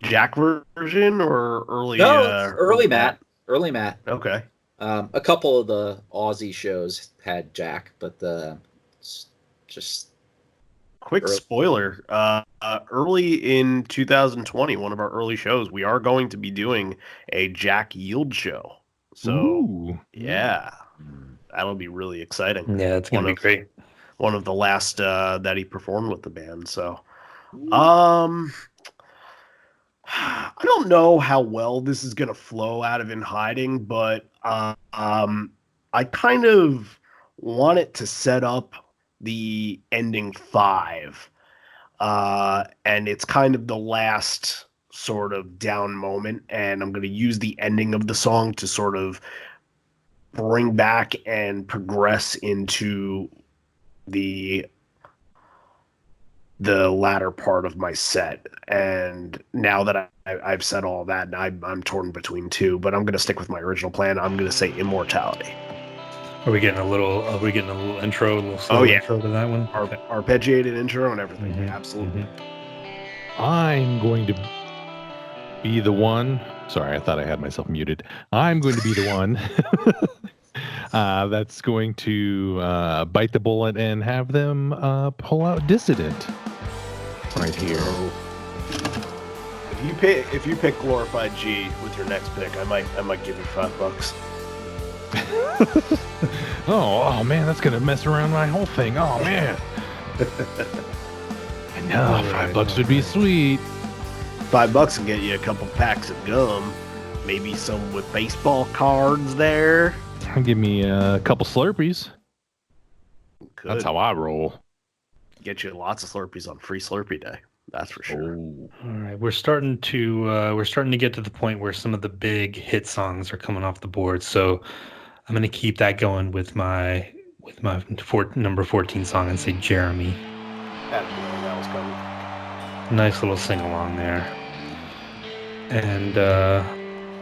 Jack version or early?
No, early Matt. Early Matt.
Okay.
A couple of the Aussie shows had Jack, but just
Quick spoiler. Early in 2020, one of our early shows, we are going to be doing a Jack Yield show. So,
Ooh.
yeah, that'll be really exciting.
Yeah, it's going to be great.
One of the last that he performed with the band. So, I don't know how well this is going to flow out of In Hiding, but I kind of want it to set up the ending 5. And it's kind of the last sort of down moment, and I'm going to use the ending of the song to sort of bring back and progress into the latter part of my set. And now that I've said all that, I'm torn between two, but I'm going to stick with my original plan. I'm going to say Immortality.
Are we getting a little intro, a little slow intro to that one?
Arpeggiated intro and everything.
Mm-hmm.
Absolutely.
I'm going to be the one. Sorry, I thought I had myself muted. I'm going to be the one that's going to bite the bullet and have them pull out Dissident right here.
If you pick Glorified G with your next pick, I might give you $5.
oh man, that's gonna mess around my whole thing. Oh man. I know, $5 would be sweet.
$5 can get you a couple packs of gum, maybe some with baseball cards there.
Give me a couple Slurpees.
Could
That's how I roll.
get you lots of Slurpees on Free Slurpee Day. That's for sure.
All right, we're starting to get to the point where some of the big hit songs are coming off the board. So I'm going to keep that going with my number 14 song and say Jeremy.
That was coming.
Nice little sing along there. And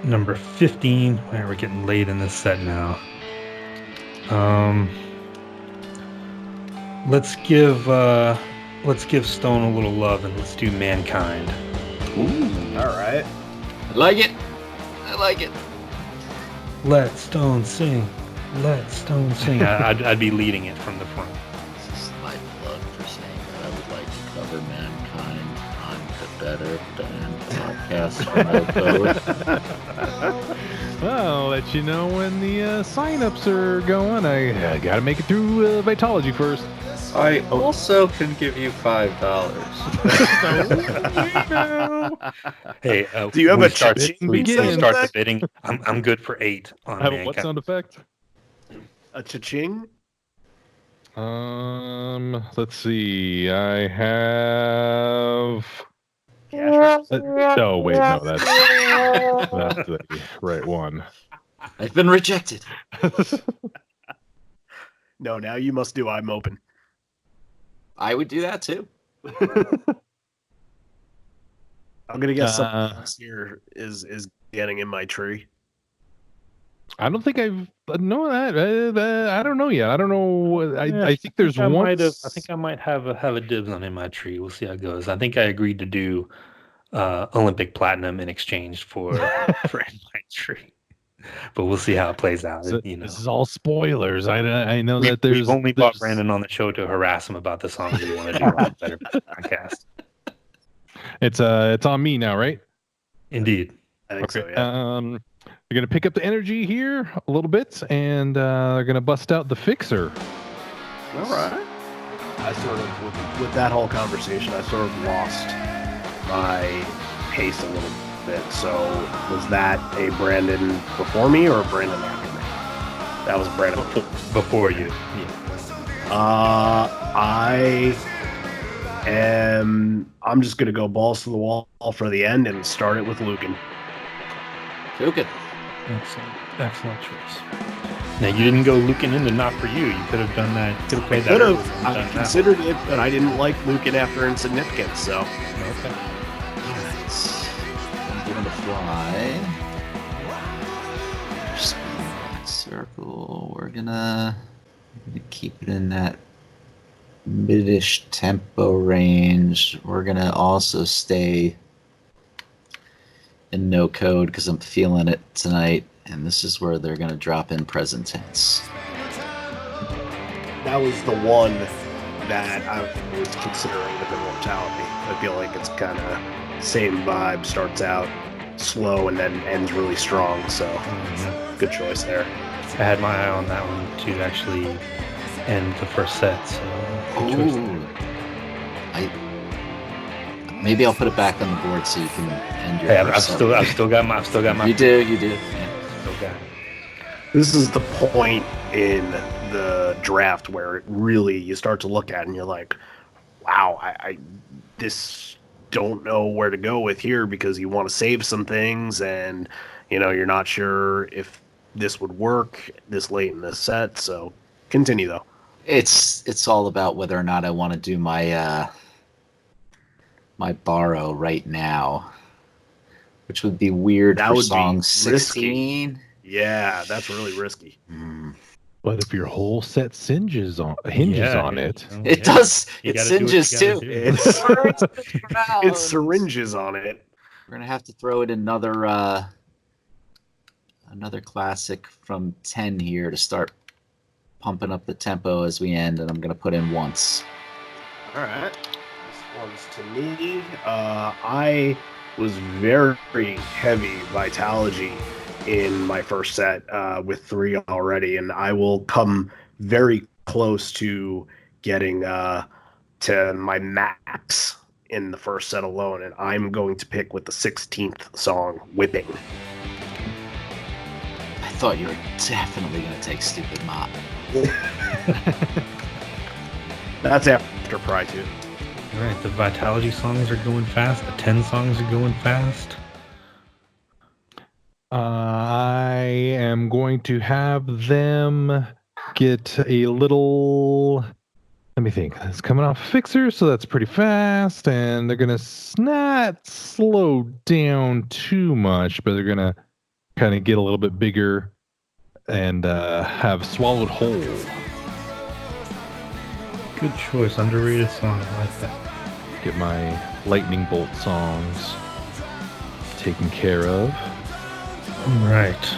number 15. We're getting late in this set now. Let's give Stone a little love and let's do Mankind.
Ooh, all right.
I like it.
Let Stone sing. Let Stone sing. I'd be leading it from the front.
This is my plug for saying that I would like to cover Mankind on the Better Than podcast promo code.
Well, I'll let you know when the sign-ups are going. I got to make it through Vitology first.
I also can give you $5.
Hey,
Do you have a
start
cha-ching
we
sound
start the
effect?
bidding? I'm good for 8 on
I have a
Mankind.
what sound effect?
A cha-ching?
Let's see. I have. Oh wait, no, that's the right one.
I've been rejected.
No, now you must do I'm Open.
I would do that too.
I'm gonna guess something else here is getting in my tree.
I don't think I've know that. I don't know yet. I don't know. I think there's one.
I think I might have a dibs on In My Tree. We'll see how it goes. I think I agreed to do Olympic Platinum in exchange for In My Tree. But we'll see how it plays out.
So, this is all spoilers. I know that
we've only brought Brandon on the show to harass him about the songs we want to do on the Better podcast.
It's on me now, right?
Indeed.
I think so, yeah.
You're gonna pick up the energy here a little bit, and they're gonna bust out the Fixer.
All right. I sort of, with that whole conversation, I sort of lost my pace a little bit. So was that a Brandon before me or a Brandon after me? That was Brandon
Before you.
Yeah. I'm just gonna go balls to the wall for the end and start it with Lucan.
Lucan.
Excellent choice. Now you didn't go Lucan into Not For You. You could have done that. You could have played that.
Could
earlier
have.
and
I
done that.
considered it, but I didn't like Lucan after Insignificance. So
Okay.
I'm going to fly. Spin that circle. We're gonna keep it in that mid-ish tempo range. We're gonna also stay in no code because I'm feeling it tonight, and this is where they're gonna drop in present tense.
that was the one that I was considering with Immortality. I feel like it's kind of same vibe, starts out slow and then ends really strong, so good choice there.
I had my eye on that one to actually end the first set, so good choice there.
Maybe I'll put it back on the board so you can end your.
Hey, I've still got my.
You do. Yeah.
Still got it.
This is the point in the draft where it really you start to look at it and you're like, wow, I this don't know where to go with here, because you want to save some things and you're not sure if this would work this late in the set. So continue though.
It's all about whether or not I want to do my my borrow right now, which would be weird
That
for
would
song
be
16.
risky. Yeah, that's really risky.
But if your whole set hinges on it,
It does.
You
It
gotta do what
singes
you gotta
too.
do.
It syringes on it.
We're gonna have to throw in another classic from 10 here to start pumping up the tempo as we end, and I'm gonna put in Once.
All right. This one's to me. I was very heavy Vitalogy in my first set with 3 already, and I will come very close to getting to my max in the first set alone, and I'm going to pick with the 16th song, Whipping.
I thought you were definitely gonna take Stupid Mop.
That's after Pride 2.
All right, the Vitalogy songs are going fast. The 10 songs are going fast.
I am going to have them get a little. Let me think. It's coming off Fixer, so that's pretty fast, and they're gonna not slow down too much, but they're gonna kind of get a little bit bigger and have Swallowed Whole.
Good choice. Underrated song. I like that.
Get my lightning bolt songs taken care of.
All right.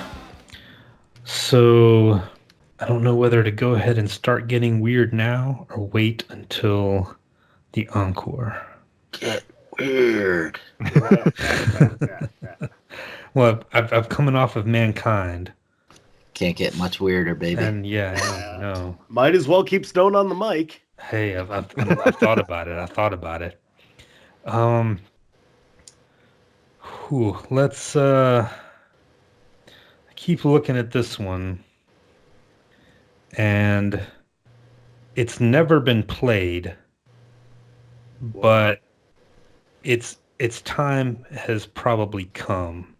So I don't know whether to go ahead and start getting weird now or wait until the encore.
Get weird.
Well, I've coming off of Mankind,
Can't get much weirder, baby.
and yeah, I know.
Might as well keep Stone on the mic.
Hey, I've thought about it. I thought about it. Let's keep looking at this one, and it's never been played, but its time has probably come.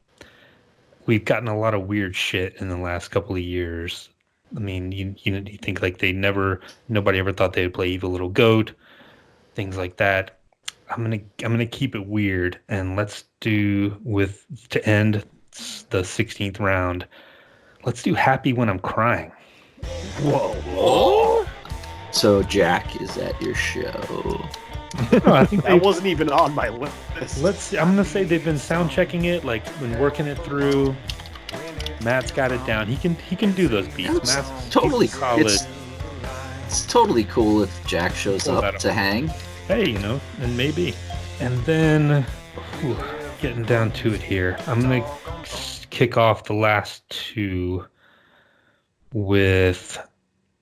We've gotten a lot of weird shit in the last couple of years. I mean, you think like nobody ever thought they'd play Evil Little Goat, things like that. I'm gonna keep it weird, and let's do to end the 16th round. Let's do Happy When I'm Crying.
Whoa.
So Jack is at your show.
No, I think
That wasn't even on my list.
I'm gonna say they've been sound checking it, like been working it through. Matt's got it down. He can do those beats.
It's
Matt's
totally
solid.
It's totally cool if Jack shows
Pull that
up to hang.
Hey, and maybe. And then, getting down to it here, I'm going to kick off the last two with,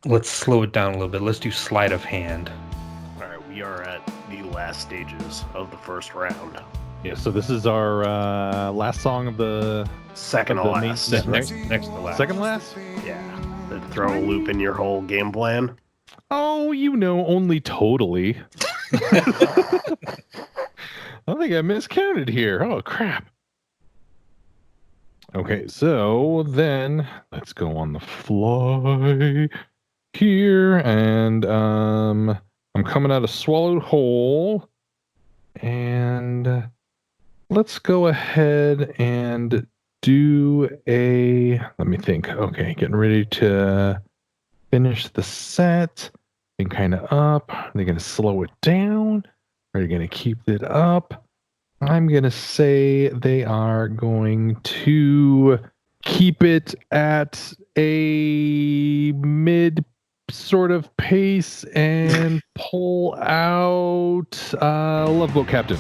let's slow it down a little bit. Let's do Sleight of Hand.
All right, we are at the last stages of the first round.
Yeah, so this is our last song of the
Second
of
to
the main
last.
set, right?
Next to last.
Second last?
Yeah. To throw a loop in your whole game plan.
Oh, only totally. I think I miscounted here. Oh, crap. Okay, so then let's go on the fly here, and I'm coming out of Swallowed Whole, and let's go ahead and do let me think. Okay, getting ready to finish the set. And kind of up. Are they going to slow it down? Are they going to keep it up? I'm going to say they are going to keep it at a mid sort of pace and pull out Love Boat Captain.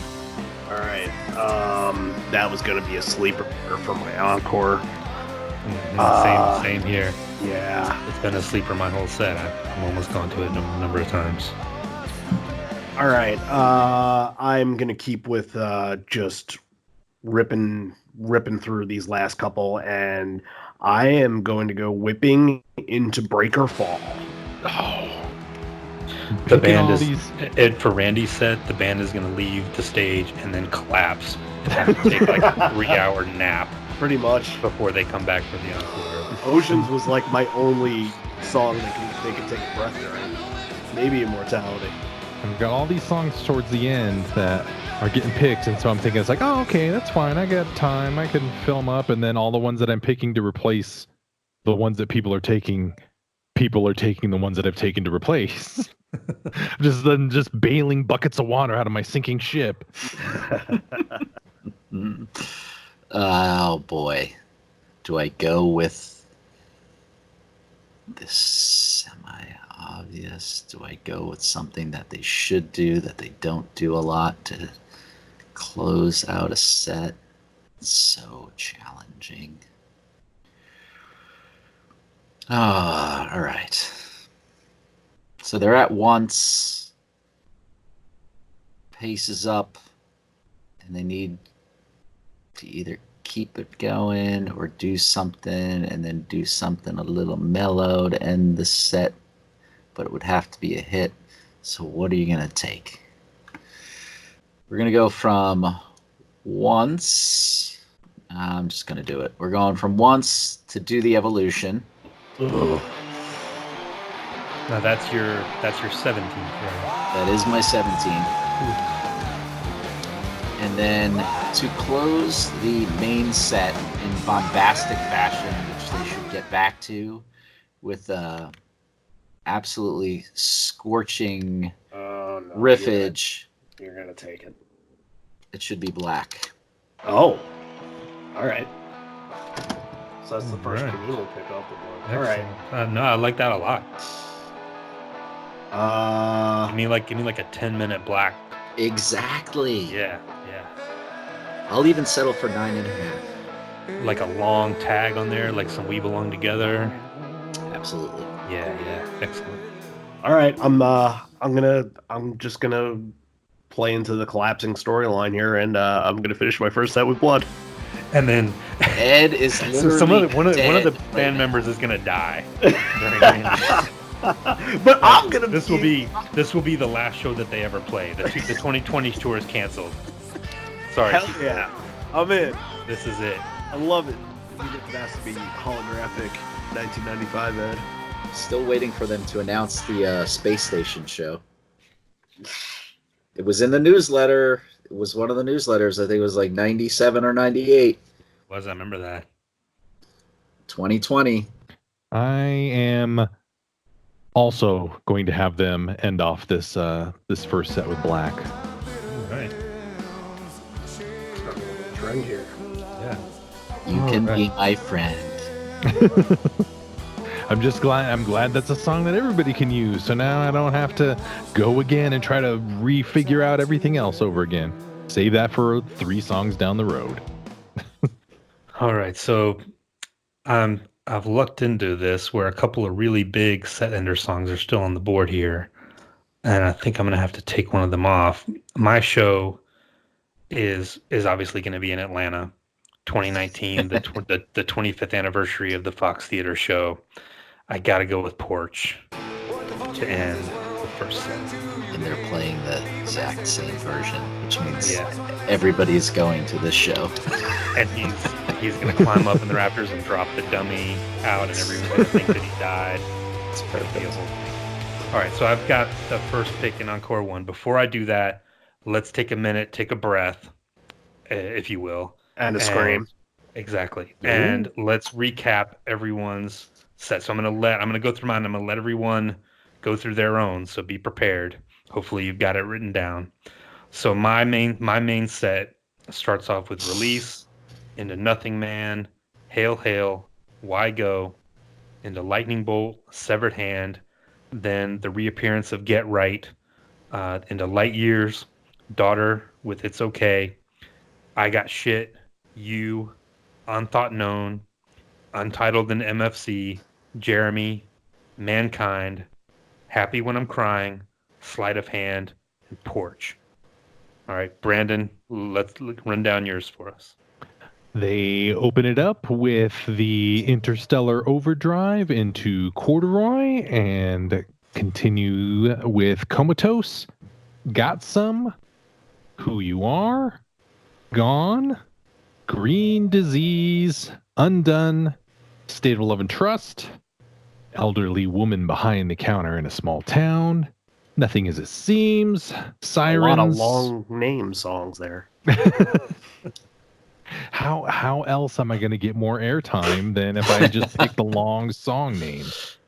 All right. That was gonna be a sleeper for my encore.
Same here.
Yeah.
It's been a sleeper my whole set. I've almost gone to it a number of times.
All right. I'm gonna keep with just ripping through these last couple, and I am going to go whipping into Breaker Fall.
The band is for Randy's set. The band is going to leave the stage and then collapse and have to take like a 3-hour nap
Pretty much.
before they come back for the encore.
Oceans was like my only song that they could take a breath during. Maybe Immortality.
I've got all these songs towards the end that are getting picked, and so I'm thinking it's like, oh, okay, that's fine. I got time. I can fill them up, and then all the ones that I'm picking to replace the ones that people are taking the ones that I've taken to replace. just bailing buckets of water out of my sinking ship.
Oh boy. Do I go with this semi-obvious? Do I go with something that they should do that they don't do a lot to close out a set? It's so challenging. All right. So they're at once. Pace is up. And they need to either keep it going or do something and then do something a little mellow to end the set. But it would have to be a hit. So what are you going to take? We're going to go from once. I'm just going to do it. We're going from once to Do the Evolution.
Ugh.
Now that's your 17th, right?
That is my 17. And then to close the main set in bombastic fashion, which they should get back to, with absolutely scorching riffage.
You're gonna take it.
It should be Black.
Oh. All right. So that's the first
Right.
communal pick off the board.
Excellent.
All right.
No, I like that a lot.
Uh,
Give me like a 10-minute Black.
Exactly.
Yeah.
I'll even settle for 9.5.
Like a long tag on there, like some We Belong Together.
Absolutely.
Yeah. Excellent.
all right. I'm just gonna play into the collapsing storyline here, and I'm gonna finish my first set with Blood.
And then
Ed is literally
so one of the
dead
band
right
members is gonna die. during the-
But I'm gonna.
This will be the last show that they ever play. The 2020 tour is canceled. Sorry.
Hell yeah, I'm in.
This is it.
I love it. You get that to be holographic 1995 Ed.
now. Still waiting for them to announce the space station show. It was in the newsletter. It was one of the newsletters. I think it was like 97 or 98.
I remember that.
2020.
I am also going to have them end off this first set with Black.
All right.
Trend here.
Yeah.
You can be my friend.
I'm glad that's a song that everybody can use. So now I don't have to go again and try to refigure out everything else over again. Save that for 3 songs down the road.
All right. So I've looked into this where a couple of really big set ender songs are still on the board here. And I think I'm going to have to take one of them off. My show is obviously going to be in Atlanta, 2019, the 25th anniversary of the Fox Theater show. I got to go with Porch to end the first set.
And they're playing the exact same version, which means everybody's going to this show.
And he's going to climb up in the rafters and drop the dummy out, and everyone's going to think that he died.
It's
It'll be a
perfect.
whole thing. All right, so I've got the first pick in Encore 1. Before I do that, let's take a minute, take a breath, if you will.
And a scream.
Exactly. And let's recap everyone's set. So I'm gonna go through mine. I'm gonna let everyone go through their own. So be prepared. Hopefully you've got it written down. So my main set starts off with Release, into Nothing Man, Hail Hail, Why Go, into Lightning Bolt, Severed Hand, then the reappearance of Get Right, into Light Years, Daughter with It's Okay, I Got Shit, You, Unthought Known, Untitled and MFC, Jeremy, Mankind, Happy When I'm Crying, Sleight of Hand, and Porch. All right, Brandon, let's run down yours for us.
They open it up with the Interstellar Overdrive into Corduroy and continue with Comatose, Got Some, Who You Are, Gone, Green Disease, Undone, State of Love and Trust, Elderly Woman Behind the Counter in a Small Town, Nothing As It Seems, Sirens.
A lot of long name songs there.
How else am I going to get more airtime than if I just pick the long song names?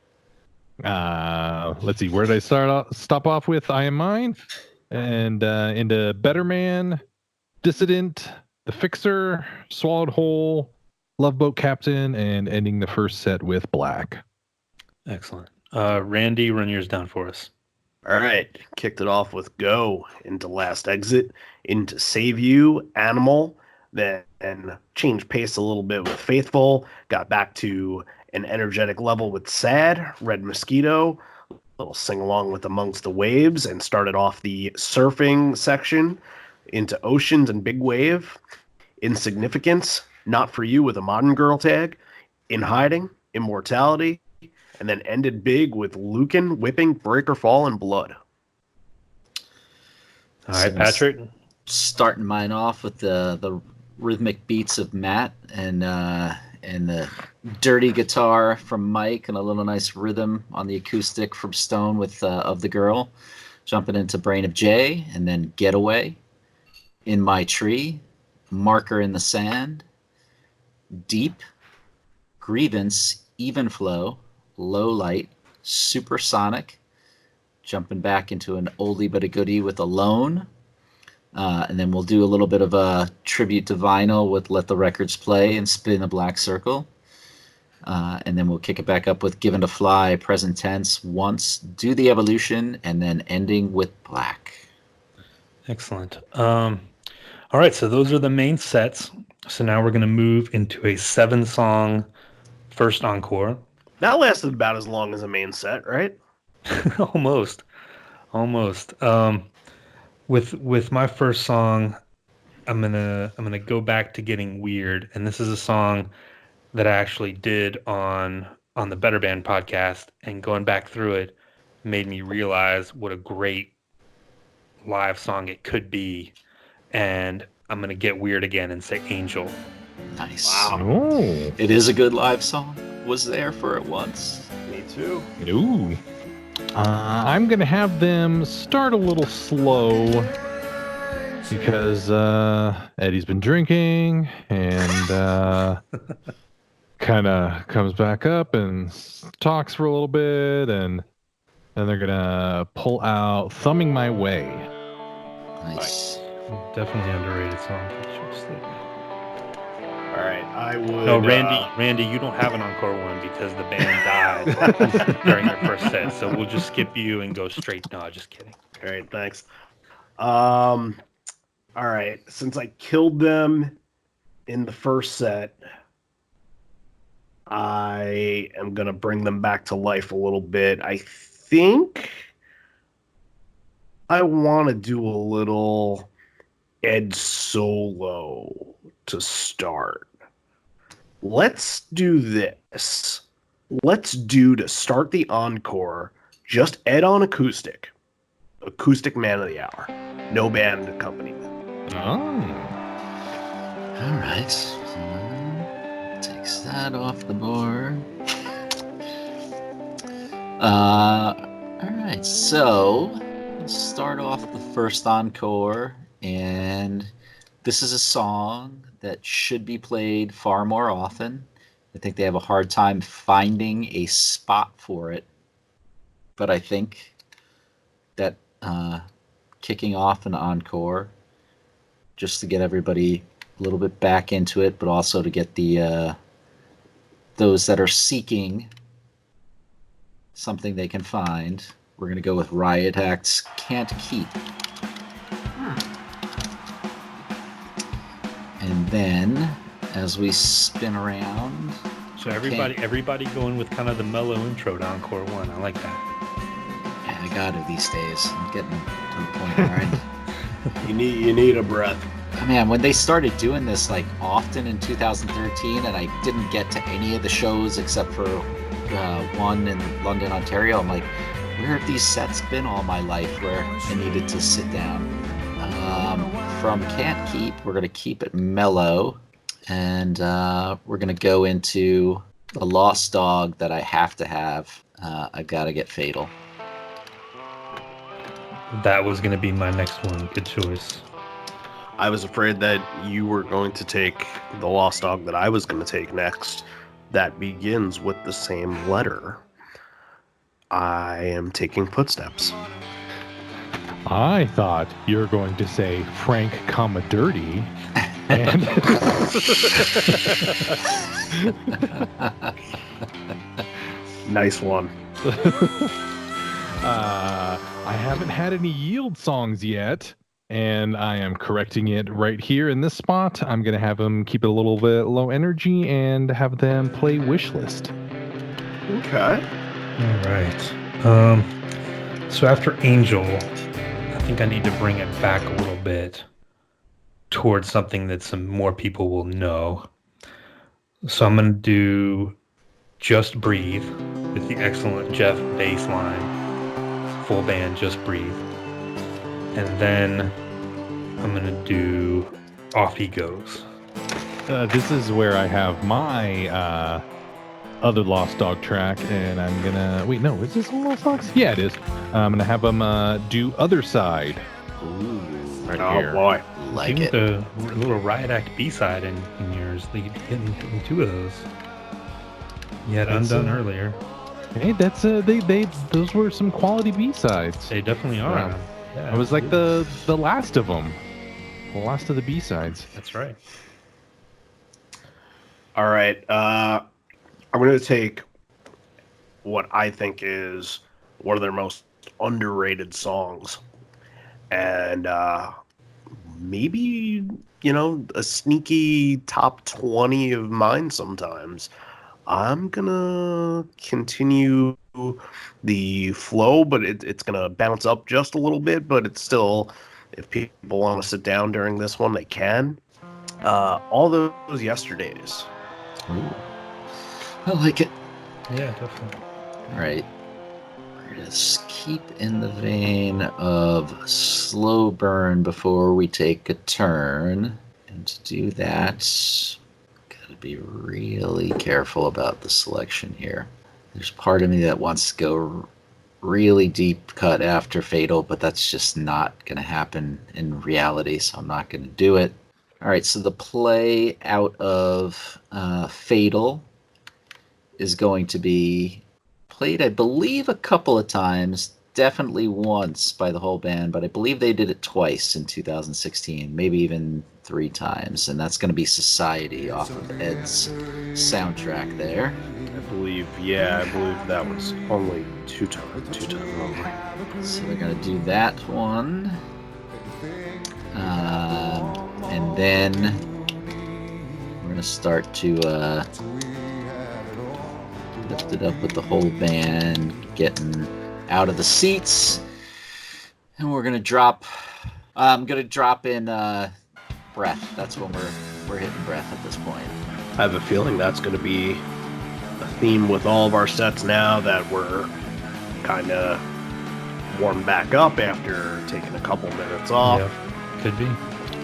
Let's see. Where did I stop off with? I Am Mine, and into Better Man, Dissident, The Fixer, Swallowed Whole, Love Boat Captain, and ending the first set with Black.
Excellent. Randy, run yours down for us.
All right. Kicked it off with Go, into Last Exit, into Save You, Animal, then changed pace a little bit with Faithful, got back to an energetic level with Sad, Red Mosquito, a little sing along with Amongst the Waves, and started off the surfing section into Oceans and Big Wave, Insignificance, Not For You with a Modern Girl tag, In Hiding, Immortality, and then ended big with Lucan, Whipping, Breaker Fall, and Blood.
All right, Patrick.
Starting mine off with the rhythmic beats of Matt and the dirty guitar from Mike and a little nice rhythm on the acoustic from Stone with Of the Girl. Jumping into Brain of Jay, and then Getaway, In My Tree, Marker in the Sand, Deep, Grievance, Even Flow, Low Light, Supersonic, jumping back into an oldie but a goodie with Alone. And then we'll do a little bit of a tribute to vinyl with Let the Records Play and Spin the Black Circle. And then we'll kick it back up with Given to Fly, Present Tense, Once, Do the Evolution, and then ending with Black.
Excellent. All right, so those are the main sets. So now we're going to move into a 7-song first encore.
That lasted about as long as a main set, right?
Almost. With my first song, I'm gonna go back to getting weird, and this is a song that I actually did on the Better Band podcast, and going back through it made me realize what a great live song it could be. And I'm gonna get weird again and say Angel.
Nice.
Wow.
Oh.
It is a good live song. Was there for it once.
Me too.
Ooh. I'm going to have them start a little slow because Eddie's been drinking and kind of comes back up and talks for a little bit, and then they're going to pull out Thumbing My Way.
Nice.
Definitely underrated song.
All right, I would.
No, Randy, you don't have an encore one because the band died during their first set. So we'll just skip you and go straight. No, just kidding.
All right, thanks. All right, since I killed them in the first set, I am gonna bring them back to life a little bit. I think I want to do a little Ed solo to start. Let's do this. Let's do, to start the encore, just Ed on acoustic. Acoustic Man of the Hour. No band accompaniment.
Oh.
All right. Takes that off the board. All right. So let's start off the first encore, and this is a song that should be played far more often. I think they have a hard time finding a spot for it. But I think that kicking off an encore, just to get everybody a little bit back into it, but also to get the those that are seeking something they can find. We're going to go with Riot Act's Can't Keep. And then, as we spin around...
So everybody going with kind of the mellow intro to Encore 1. I like that.
Yeah, I got it these days. I'm getting to the point where
You need a breath.
Man, when they started doing this like often in 2013, and I didn't get to any of the shows except for one in London, Ontario, I'm like, where have these sets been all my life where I needed to sit down? From Can't Keep, we're going to keep it mellow, and we're going to go into the Lost Dog that I have to have. I got to get Fatal.
That was going to be my next one. Good choice.
I was afraid that you were going to take the Lost Dog that I was going to take next. That begins with the same letter. I am taking Footsteps.
I thought you were going to say Frank, Dirty. And
Nice one.
I haven't had any Yield songs yet, and I am correcting it right here in this spot. I'm going to have them keep it a little bit low energy and have them play Wishlist.
Okay.
All right. So after Angel, I think I need to bring it back a little bit towards something that some more people will know. So I'm going to do Just Breathe with the excellent Jeff bass line, full band Just Breathe. And then I'm going to do Off He Goes.
This is where I have my other Lost Dog track, and I'm gonna wait. No, is this a Lost Dogs? Yeah, it is. I'm gonna have them do Other Side.
Ooh,
Right
Oh
here.
boy.
like
Even
it.
the little Riot Act B-side in yours, getting two of those. You had
That's,
Undone earlier.
Hey, that's those were some quality B-sides.
They definitely are.
Wow.
Yeah,
It was like
absolutely.
the last of them, the last of the B-sides.
That's right.
All right. I'm going to take what I think is one of their most underrated songs. And maybe, a sneaky top 20 of mine sometimes. I'm going to continue the flow, but it's going to bounce up just a little bit. But it's still, if people want to sit down during this one, they can. All those yesterdays.
Ooh. I like it.
Yeah, definitely.
All right. We're going to keep in the vein of slow burn before we take a turn. And to do that, got to be really careful about the selection here. There's part of me that wants to go really deep cut after Fatal, but that's just not going to happen in reality, so I'm not going to do it. All right, so the play out of Fatal is going to be played, I believe, a couple of times, definitely once by the whole band, but I believe they did it twice in 2016, maybe even 3 times, and that's going to be Society off of Ed's soundtrack there.
I believe that was only two times only.
So they're going to do that one. And then we're going to start to lift it up with the whole band getting out of the seats. And we're going to drop... I'm going to drop in Breath. That's when we're hitting Breath at this point.
I have a feeling that's going to be a theme with all of our sets now that we're kind of warmed back up after taking a couple minutes off.
Yeah, could be.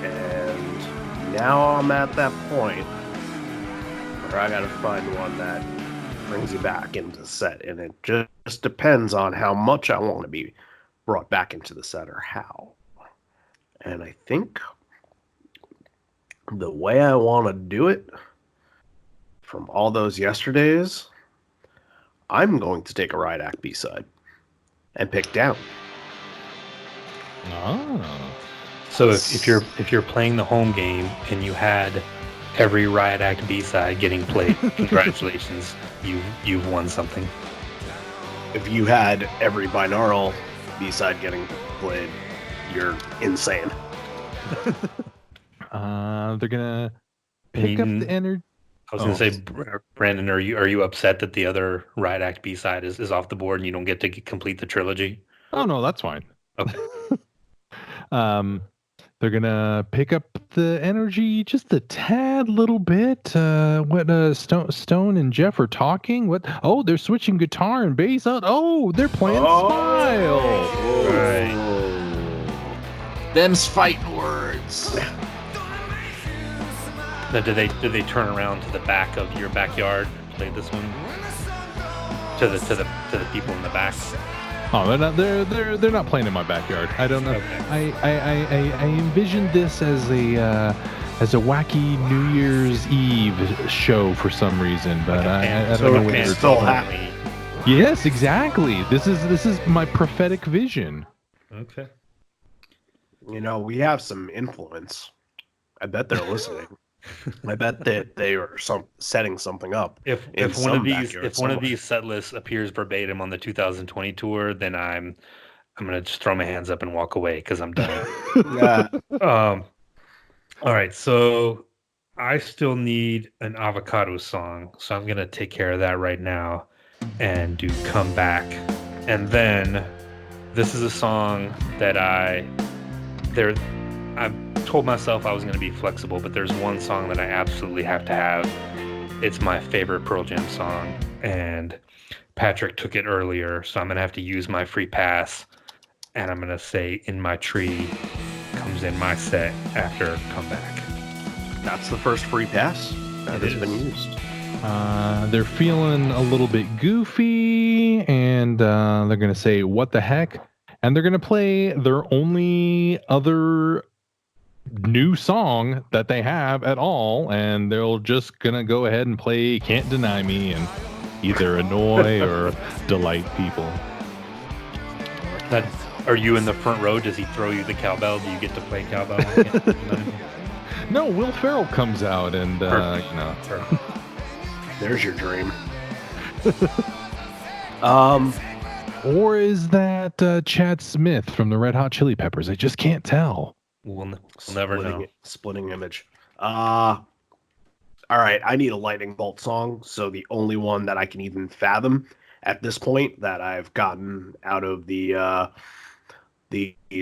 And now I'm at that point where I got to find one that brings you back into the set. And it just depends on how much I want to be brought back into the set or how. And I think the way I want to do it from all those yesterdays, I'm going to take a Riot Act B-side and pick Down.
Oh.
So if you're playing the home game and you had every Riot Act B-side getting played, congratulations, you've won something.
if you had every binaural B-side getting played, you're insane.
They're gonna pick up the energy.
I was gonna say, Brandon, are you upset that the other Riot Act B-side is off the board and you don't get to complete the trilogy?
Oh no, that's fine.
Okay.
They're gonna pick up the energy just a tad little bit. What Stone and Jeff are talking. What? Oh, they're switching guitar and bass out. Oh, they're playing Smile.
Right.
Them's fighting words.
Now, did they turn around to the back of your backyard and play this one to the people in the back?
Oh, they're not playing in my backyard. I don't know.
Okay.
I envisioned this as a wacky New Year's Eve show for some reason, but I don't know what
it's
you're
still
talking about.
happening.
Yes, exactly. This is my prophetic vision.
Okay.
You know, we have some influence. I bet they're listening. I bet that they are setting something up.
If one of these set lists appears verbatim on the 2020 tour, then I'm gonna just throw my hands up and walk away because I'm done.
Yeah.
All right, so I still need an avocado song, so I'm gonna take care of that right now and do Come Back. And then this is a song that I told myself I was going to be flexible, but there's one song that I absolutely have to have. It's my favorite Pearl Jam song, and Patrick took it earlier, so I'm going to have to use my free pass, and I'm going to say In My Tree comes in my set after Come Back.
That's the first free pass that has been used.
They're feeling a little bit goofy, and they're going to say, what the heck? And they're going to play their only other new song that they have at all, and they're just going to go ahead and play Can't Deny Me and either annoy or delight people.
Are you in the front row? Does he throw you the cowbell? Do you get to play cowbell?
No, Will Ferrell comes out and,
There's your dream.
Or is that Chad Smith from the Red Hot Chili Peppers? I just can't tell.
We'll never know.
Splitting image. All right, I need a lightning bolt song, so the only one that I can even fathom at this point that I've gotten out of the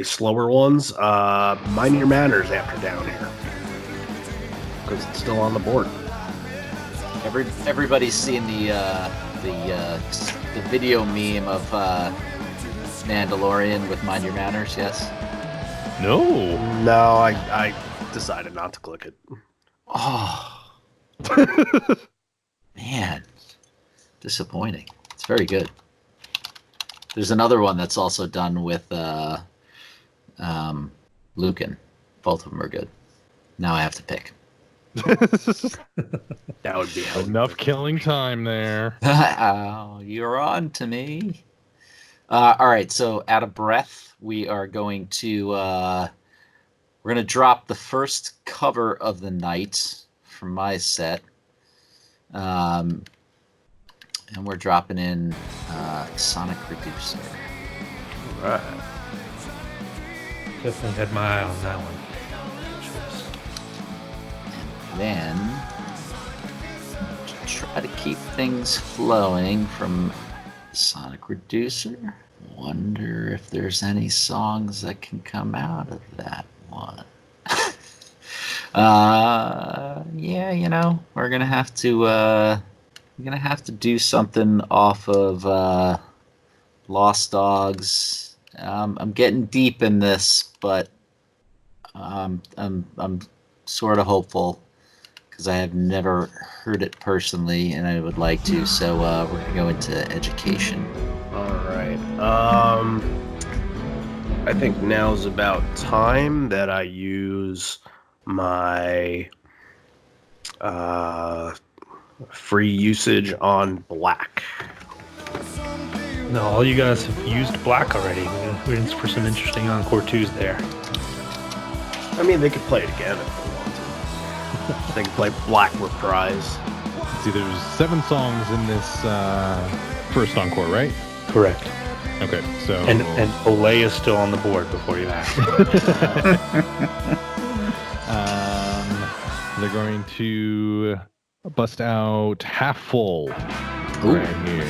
slower ones, Mind Your Manners after Down Here, because it's still on the board.
Everybody's seen the video meme of Mandalorian with Mind Your Manners, yes?
No,
I decided not to click it.
Oh. Man. Disappointing. It's very good. There's another one that's also done with Lucan. Both of them are good. Now I have to pick.
That would be
enough killing time there.
Oh, you're on to me. All right, so out of breath, we are going to we're going to drop the first cover of the night from my set, and we're dropping in Sonic Reducer.
All right.
Definitely had my eye on that one.
And then to try to keep things flowing from Sonic Reducer. Wonder if there's any songs that can come out of that one. Yeah, you know, we're gonna have to do something off of Lost Dogs. I'm getting deep in this, but I'm sort of hopeful because I have never heard it personally, and I would like to. So we're gonna go into Education.
All right. I think now's about time that I use my free usage on Black.
No, all you guys have used Black already. We're in for some interesting Encore 2s there.
I mean, they could play it again if they want to. They can play Black Reprise.
See, there's 7 songs in this first Encore, right?
Correct.
Okay, so
And Olay is still on the board before you ask.
they're going to bust out half full right here.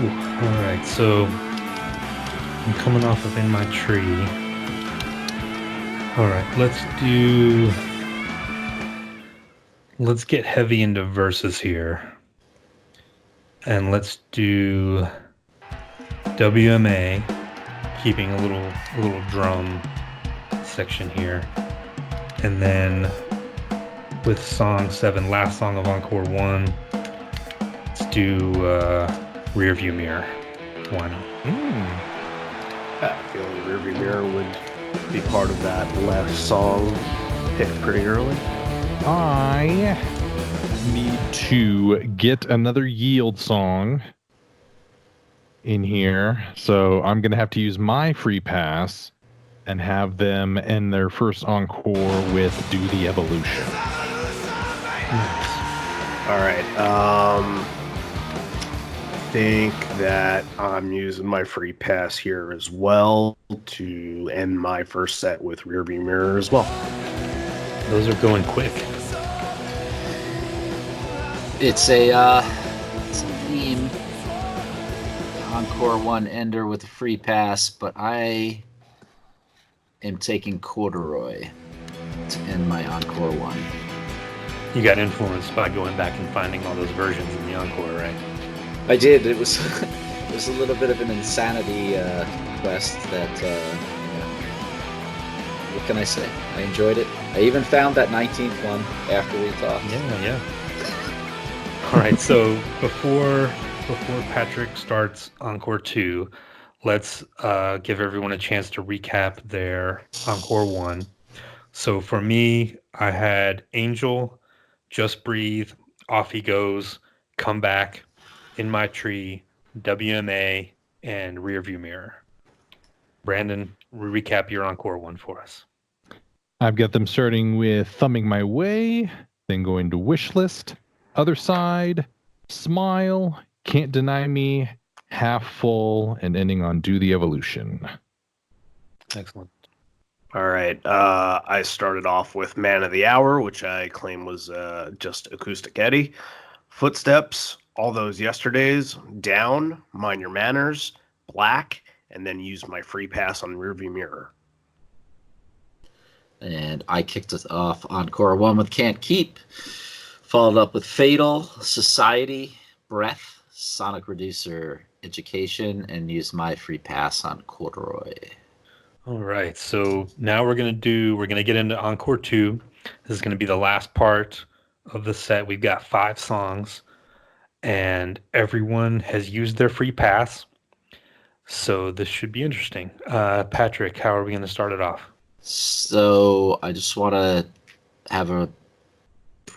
Ooh, all right, so I'm coming off of In My Tree. All right, let's get heavy into verses here. And let's do WMA, keeping a little drum section here. And then with song 7, last song of Encore 1, let's do Rearview Mirror. Why not?
I feel like Rearview Mirror would be part of that last song picked pretty early.
I need to get another Yield song in here, so I'm going to have to use my free pass and have them end their first encore with Do the Evolution.
Nice.
All right. Think that I'm using my free pass here as well to end my first set with Rearview Mirror as well.
Those are going quick.
It's a theme. Encore 1 ender with a free pass, but I am taking Corduroy to end my Encore 1.
You got influenced by going back and finding all those versions in the Encore, right?
I did. It was it was a little bit of an insanity quest that what can I say? I enjoyed it. I even found that 19th one after we talked.
Yeah. All right, so before Patrick starts Encore 2, let's give everyone a chance to recap their Encore 1. So for me, I had Angel, Just Breathe, Off He Goes, Come Back, In My Tree, WMA, and Rearview Mirror. Brandon, recap your Encore 1 for us.
I've got them starting with Thumbing My Way, then going to Wish List, Other Side, Smile, Can't Deny Me, Half Full, and ending on Do the Evolution.
Excellent.
All right. I started off with Man of the Hour, which I claim was just Acoustic Eddie. Footsteps, All Those Yesterdays, Down, Mind Your Manners, Black, and then used my free pass on Rearview Mirror.
And I kicked it off Encore 1 with Can't Keep, followed up with Fatal, Society, Breath, Sonic Reducer, Education, and used my free pass on Corduroy.
All right, so now we're going to get into Encore 2. This is going to be the last part of the set. We've got 5 songs, and everyone has used their free pass, so this should be interesting. Patrick, how are we going to start it off?
So I just want to have a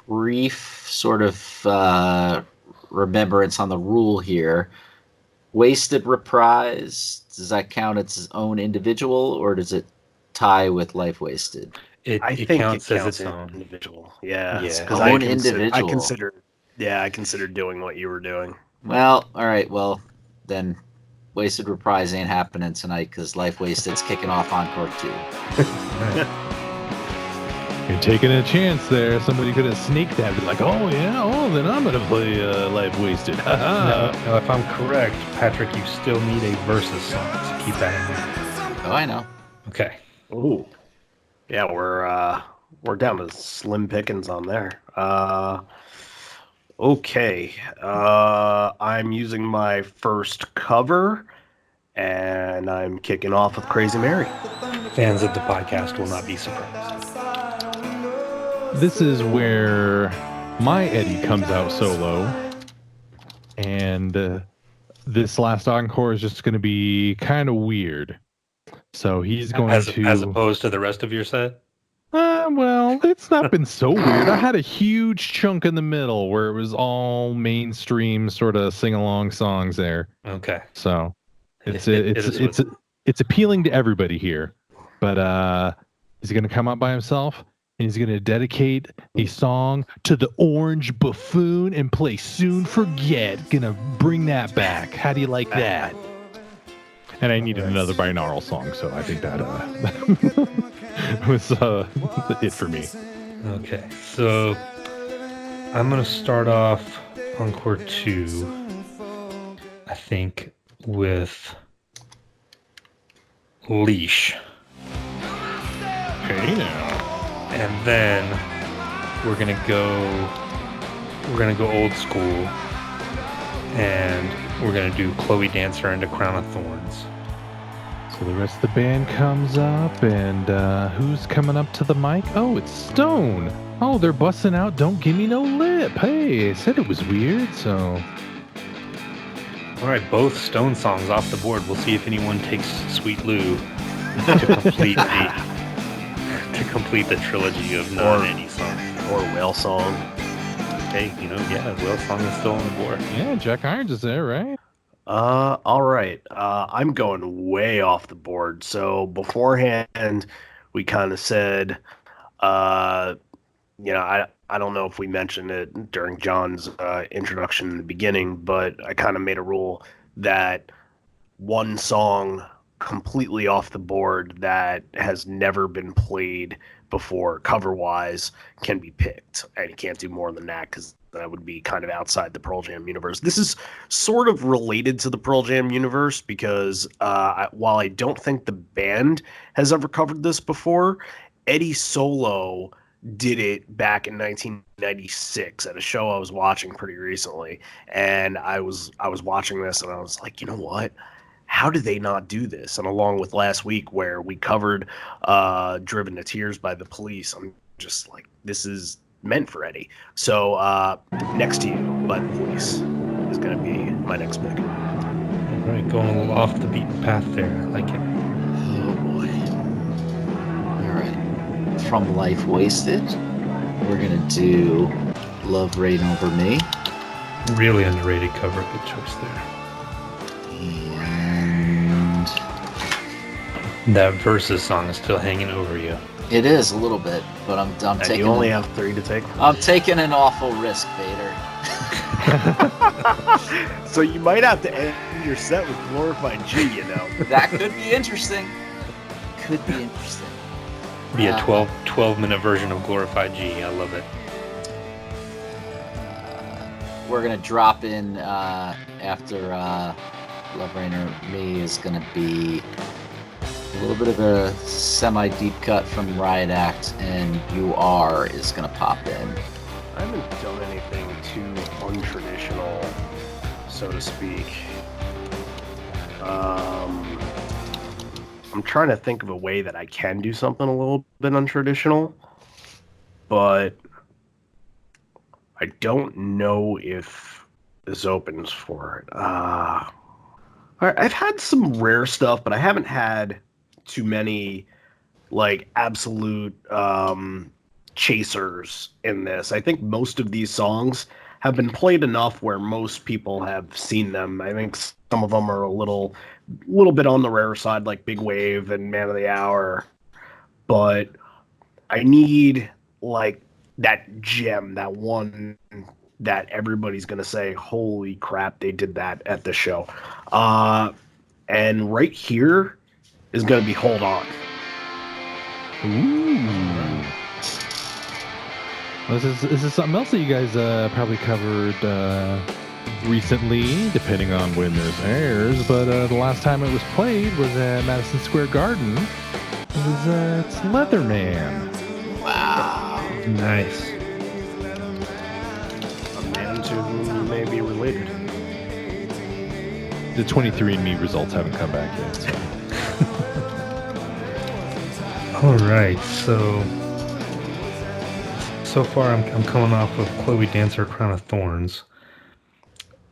brief sort of remembrance on the rule here. Wasted Reprise, does that count as its own individual, or does it tie with Life Wasted?
It counts as its own
individual. Yeah.
Yeah.
Own individual.
I considered doing what you were doing.
Well, all right. Well, then Wasted Reprise ain't happening tonight because Life Wasted's kicking off Encore 2.
You're taking a chance there. Somebody could have sneaked that. Be like, oh, yeah, then I'm going to play Life Wasted.
Now, if I'm correct, Patrick, you still need a versus song, so keep that in mind.
Oh, I know.
Okay.
Ooh. Yeah, we're down to slim pickings on there. Okay. I'm using my first cover, and I'm kicking off with Crazy Mary.
Fans of the podcast will not be surprised.
This is where my Eddie comes out solo, and this last encore is just going to be kind of weird. So he's going
as opposed to the rest of your set?
Well, it's not been so weird. I had a huge chunk in the middle where it was all mainstream sort of sing-along songs there.
Okay.
So it's appealing to everybody here. But is he going to come out by himself? and he's going to dedicate a song to the Orange Buffoon and play Soon Forget. Gonna bring that back. How do you like that? And I needed another binaural song, so I think that was it for me.
Okay, so I'm going to start off Encore 2, I think, with Leash.
Hey now.
And then we're gonna go old school, and we're gonna do Chloe Dancer and A Crown of Thorns.
So the rest of the band comes up, and who's coming up to the mic? Oh, it's Stone. Oh, they're busting out Don't Give Me No Lip. Hey, I said it was weird, so...
All right, both Stone songs off the board. We'll see if anyone takes Sweet Lou to complete the trilogy of non-any songs.
Or Whale Song.
Hey, Whale Song is still on the board.
Yeah, Jack Irons is there, right?
All right. I'm going way off the board. So beforehand, we kind of said, I don't know if we mentioned it during John's introduction in the beginning, but I kind of made a rule that one song completely off the board that has never been played before, cover-wise, can be picked. And you can't do more than that because that would be kind of outside the Pearl Jam universe. This is sort of related to the Pearl Jam universe because while I don't think the band has ever covered this before, Eddie Solo did it back in 1996 at a show I was watching pretty recently. And I was watching this and I was like, you know what? How do they not do this? And along with last week where we covered Driven to Tears by the Police, I'm just like, this is meant for Eddie. So Next to You by the Police is going to be my next pick.
All right, going a little off the beaten path there. I like it.
Oh boy. All right. From Life Wasted, we're going to do Love Reign Over Me.
Really underrated cover. Good choice there.
And
that Versus song is still hanging over you.
it is a little bit, but I'm taking.
You only have 3 to take.
I'm taking an awful risk, Vader.
So you might have to end your set with Glorified G, you know.
That could be interesting. Could be interesting.
Be a 12-minute version of Glorified G. I love it.
We're gonna drop in after Love Reign Over Me is gonna be a little bit of a semi-deep cut from Riot Act, and You Are is gonna pop in.
I haven't done anything too untraditional, so to speak. I'm trying to think of a way that I can do something a little bit untraditional, but I don't know if this opens for it. I've had some rare stuff, but I haven't had too many like absolute chasers in this. I think most of these songs have been played enough where most people have seen them. I think some of them are a little bit on the rare side, like Big Wave and Man of the Hour, but I need like that gem, that one that everybody's going to say, holy crap, they did that at the show. And right here is going to be Hold On.
Ooh. Well, this is something else that you guys probably covered recently, depending on when this airs. But the last time it was played was at Madison Square Garden. It's Leatherman.
Wow.
Nice.
A man to whom you may be related.
The 23andMe results haven't come back yet. So.
All right, so far I'm coming off of Chloe Dancer, Crown of Thorns,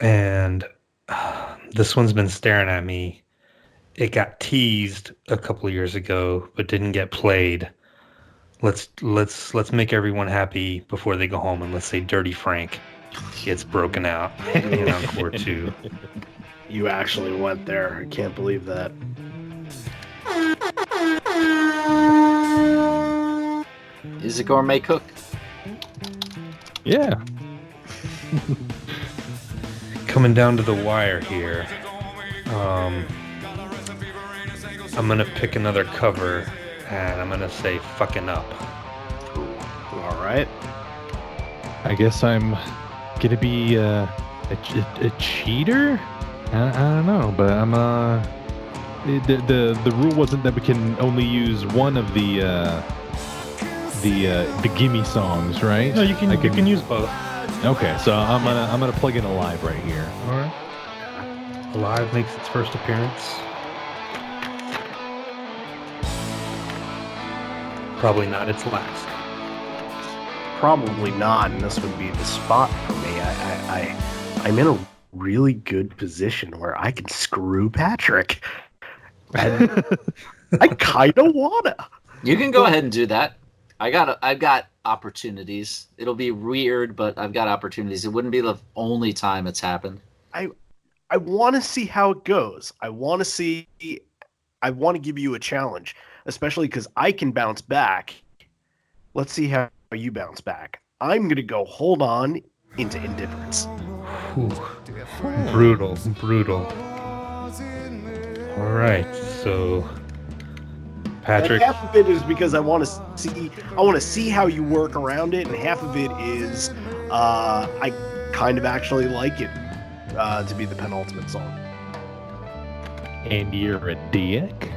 and this one's been staring at me. It got teased a couple of years ago, but didn't get played. Let's make everyone happy before they go home, and let's say Dirty Frank gets broken out in Encore 2.
You actually went there. I can't believe that.
Is a gourmet cook.
Yeah.
Coming down to the wire here. I'm gonna pick another cover, and I'm gonna say "fucking up."
All right.
I guess I'm gonna be a cheater. I don't know, but I'm the rule wasn't that we can only use one of the gimme songs, right?
No, you can use both.
Okay, so I'm gonna plug in Alive right here.
All right. Alive makes its first appearance. Probably not its last.
Probably not, and this would be the spot for me. I'm in a really good position where I can screw Patrick. And I kind of wanna.
You can go ahead and do that. I've got opportunities. It'll be weird, but I've got opportunities. It wouldn't be the only time it's happened.
I want to see how it goes. I want to give you a challenge, especially because I can bounce back. Let's see how you bounce back. I'm going to go hold on into indifference.
Whew. Brutal. All right, so Patrick.
And half of it is because I want to see how you work around it, and half of it is I kind of actually like it to be the penultimate song.
And you're a dick.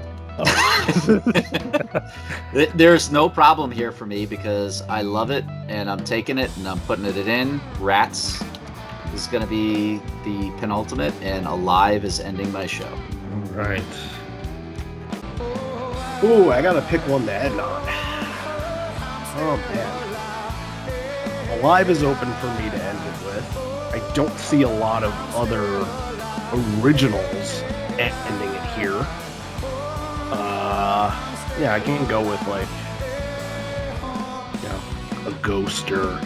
There's no problem here for me because I love it and I'm taking it and I'm putting it in. Rats is going to be the penultimate, and Alive is ending my show.
All right.
Ooh, I gotta pick one to end on. Oh man. Alive is open for me to end it with. I don't see a lot of other originals ending it here. Yeah, I can go with like, a Ghost or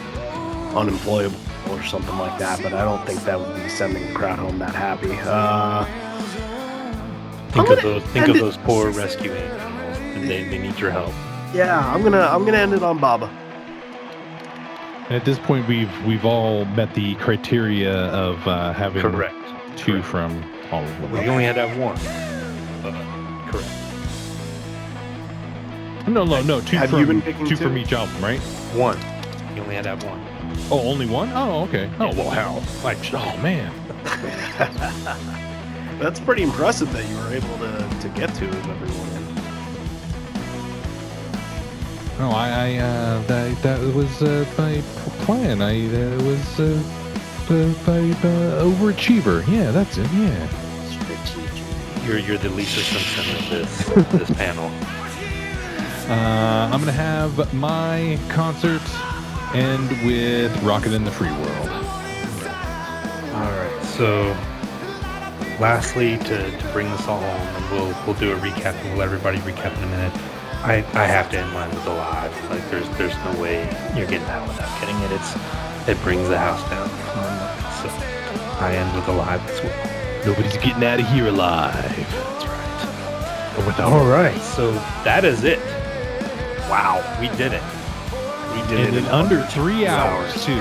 Unemployable or something like that, but I don't think that would be sending the crowd home that happy.
Think of those poor rescue animals, and they need your help.
Yeah, I'm gonna end it on Baba.
At this point, we've all met the criteria of having
Correct.
two from all of them.
We only had to have one. Correct.
No. Two
Have
from
you been picking
two
two?
from each album, right?
One. You only had to have one.
Oh, only one? Oh, okay. Oh, well, how? Like, oh man.
That's pretty impressive that you were able to get to everyone.
No, that was my plan. By overachiever. Yeah, that's it. Yeah.
You're the Lisa Simpson of this panel.
I'm gonna have my concert end with "Rocket in the Free World."
All right. So, lastly, to bring this all home, and we'll do a recap, and we'll let everybody recap in a minute. I have to end mine with Alive. Like there's no way you're getting that without getting it. It brings the house down. So I end with Alive as well.
Nobody's getting out of here alive.
That's right.
Or without
All right. So that is it. Wow, we did it. We did
and
it
in under 3 hours too.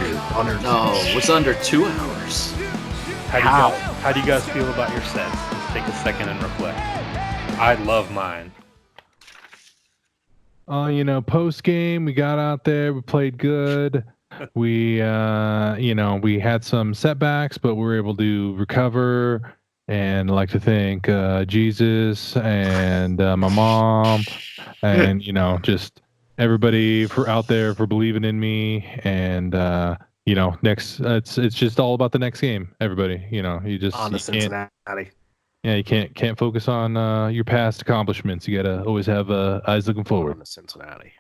No, it's under 2 hours.
How do you guys feel about your sets? Let's take a second and reflect. I love mine.
Post game, we got out there, we played good. We had some setbacks, but we were able to recover. And I'd like to thank Jesus and my mom, and just everybody out there for believing in me. And next, it's just all about the next game. Everybody, you just
On to Cincinnati.
Yeah, you can't focus on your past accomplishments. You gotta always have eyes looking forward.
We're on to Cincinnati.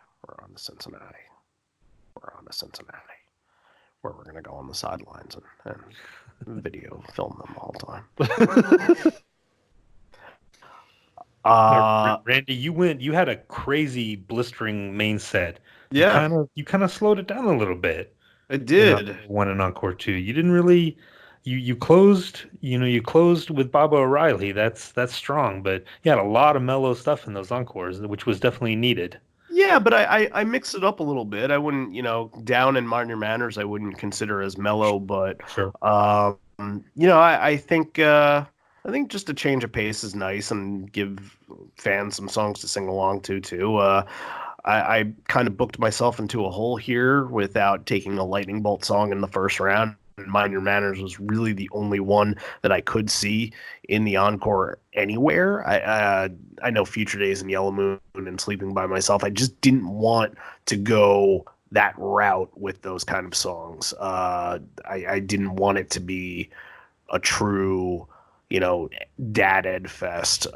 Where we're gonna go on the sidelines and video film them all the time.
Randy, you had a crazy blistering main set.
Yeah,
You kind of slowed it down a little bit.
I did.
One and Encore 2. You didn't really. You closed with Baba O'Reilly. That's strong, but you had a lot of mellow stuff in those encores, which was definitely needed.
Yeah, but I mix it up a little bit. I wouldn't, down in Mind Your Manners, I wouldn't consider as mellow, but
Sure.
I think just a change of pace is nice and give fans some songs to sing along to too. I kind of booked myself into a hole here without taking a lightning bolt song in the first round. Mind Your Manners was really the only one that I could see in the encore anywhere. I know Future Days and Yellow Moon and Sleeping by Myself. I just didn't want to go that route with those kind of songs. I didn't want it to be a true, dad ed fest.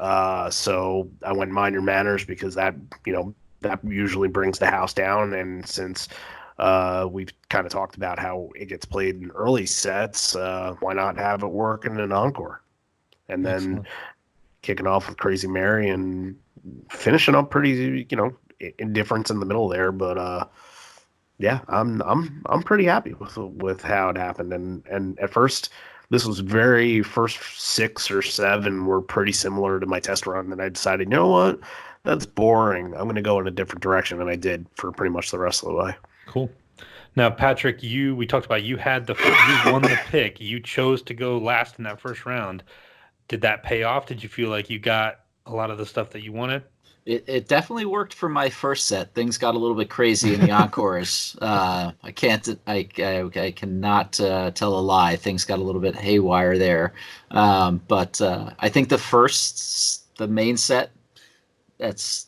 So I went Mind Your Manners because that usually brings the house down. And since we've kind of talked about how it gets played in early sets, why not have it work in an encore? And then
Excellent.
kicking off with Crazy Mary and finishing up pretty, indifference in the middle there. But yeah, I'm pretty happy with how it happened. And at first, this was first 6 or 7 were pretty similar to my test run. And I decided, you know what? That's boring. I'm going to go in a different direction. And I did for pretty much the rest of the way.
Cool. Now, Patrick, we talked about you won the pick. You chose to go last in that first round. Did that pay off? Did you feel like you got a lot of the stuff that you wanted?
It definitely worked for my first set. Things got a little bit crazy in the encores. I cannot tell a lie. Things got a little bit haywire there. But I think the main set, that's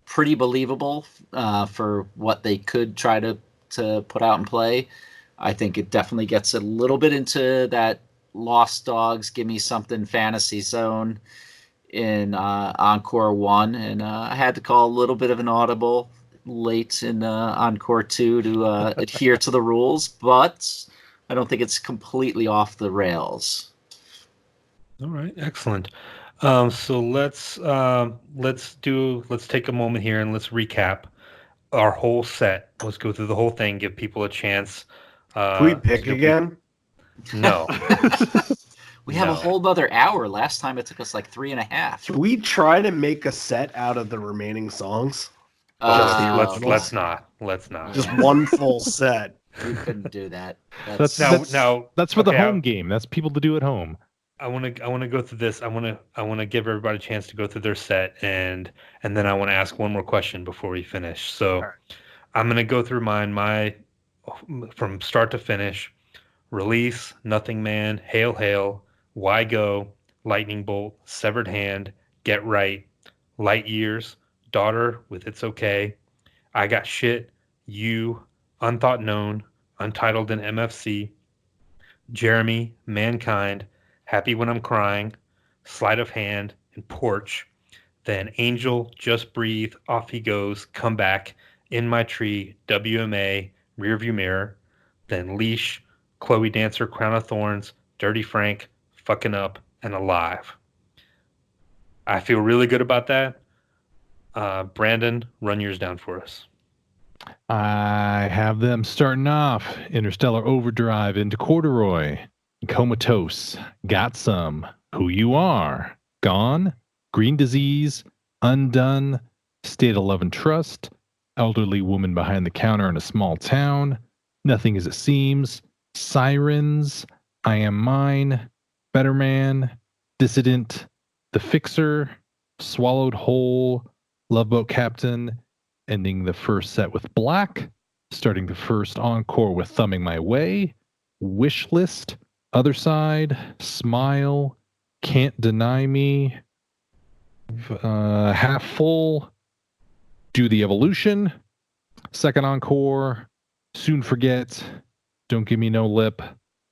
pretty believable for what they could try to put out and play. I think it definitely gets a little bit into that Lost Dogs, Give Me Something fantasy zone in Encore 1, and I had to call a little bit of an audible late in Encore 2 to adhere to the rules, but I don't think it's completely off the rails.
All right, excellent. So let's take a moment here and let's recap our whole set. Let's go through the whole thing, give people a chance.
Can we pick again?
No.
We have a whole other hour. Last time it took us like 3.5.
Can we try to make a set out of the remaining songs?
Let's not.
Just one full set.
We couldn't do that.
That's for the home game. That's people to do at home.
I want to go through this. I want to give everybody a chance to go through their set, and then I want to ask one more question before we finish. So
right.
I'm going to go through mine, from start to finish. Release, Nothing Man, Hail Hail, Why Go, Lightning Bolt, Severed Hand, Get Right, Light Years, Daughter with It's Okay, I Got Shit, You, Unthought Known, Untitled and MFC, Jeremy, Mankind, Happy When I'm Crying, Sleight of Hand, and Porch. Then Angel, Just Breathe, Off He Goes, Come Back, In My Tree, WMA, Rearview Mirror. Then Leash, Chloe Dancer, Crown of Thorns, Dirty Frank, Fucking Up, and Alive. I feel really good about that. Branden, run yours down for us.
I have them starting off Interstellar Overdrive into Corduroy, Comatose, Got Some, Who You Are, Gone, Green Disease, Undone, State of Love and Trust, Elderly Woman Behind the Counter in a Small Town, Nothing As It Seems, Sirens, I Am Mine, Better Man, Dissident, The Fixer, Swallowed Whole, Love Boat Captain, ending the first set with Black, starting the first encore with Thumbing My Way, Wish List, Other Side, Smile, Can't Deny Me, Half Full, Do the Evolution, second encore, Soon Forget, Don't Give Me No Lip,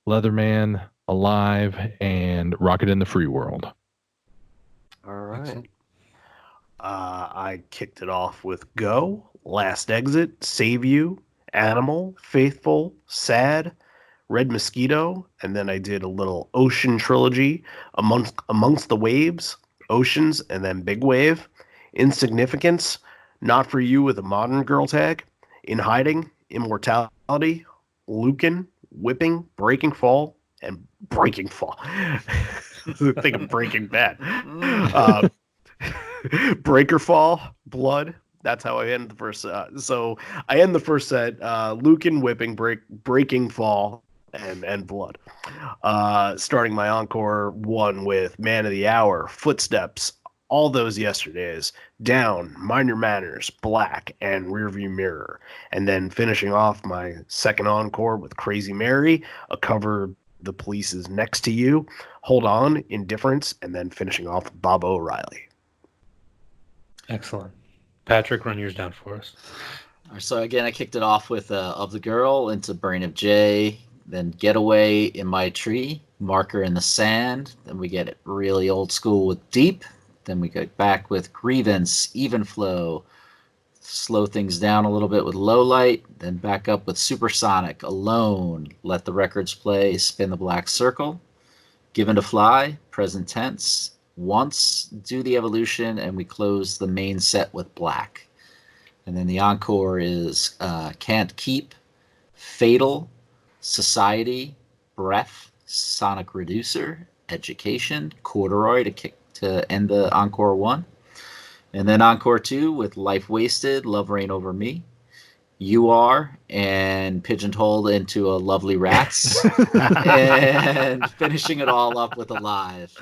Leatherman, Alive, and Rocket in the Free World.
All right. I kicked it off with Go, Last Exit, Save You, Animal, Faithful, Sad, Red Mosquito, and then I did a little Ocean trilogy, Amongst the Waves, Oceans, and then Big Wave, Insignificance, Not For You with a Modern Girl tag, In Hiding, Immortality, Lucan, Whipping, Breaking Fall, and Breaking Fall. Think of Breaking Bad. Breaker Fall, Blood, That's how I end the first. So I end the first set. Lucan whipping, breaking fall, and blood. Starting my encore one with Man of the Hour, Footsteps, all those yesterdays, Down, Mind Your Manners, Black, and Rearview Mirror, and then finishing off my second encore with Crazy Mary, a cover of The Police's Next to You, Hold On, Indifference, and then finishing off with Bob O'Reilly.
Excellent. Patrick, run yours down for us.
So again, I kicked it off with Of the Girl into Brain of J, then Getaway in My Tree, Marker in the Sand, then we get it really old school with Deep, then we go back with Grievance, Even Flow, slow things down a little bit with Low Light, then back up with Supersonic, Alone, Let the Records Play, Spin the Black Circle, Given to Fly, Present Tense, Once, Do the Evolution, and we close the main set with Black. And then the encore is Can't Keep, Fatal, Society, Breath, Sonic Reducer, Education, Corduroy to end the encore one. And then encore two with Life Wasted, Love Reign Over Me, You Are, and pigeonholed into a Lovely Rats. And finishing it all up with Alive.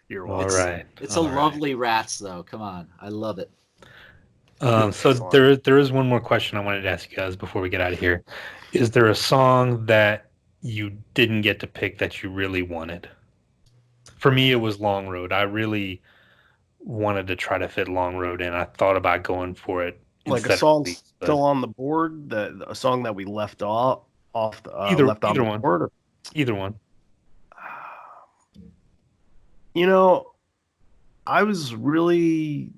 You're
All
welcome.
right.
It's a Lovely Rats, though. Come on. I love it.
So there is one more question I wanted to ask you guys before we get out of here. Is there a song that you didn't get to pick that you really wanted? For me, it was Long Road. I really wanted to try to fit Long Road in. I thought about going for it.
Like a song still on the board, a song that we left off the
either
one. Board, or...
Either one.
You know, I was really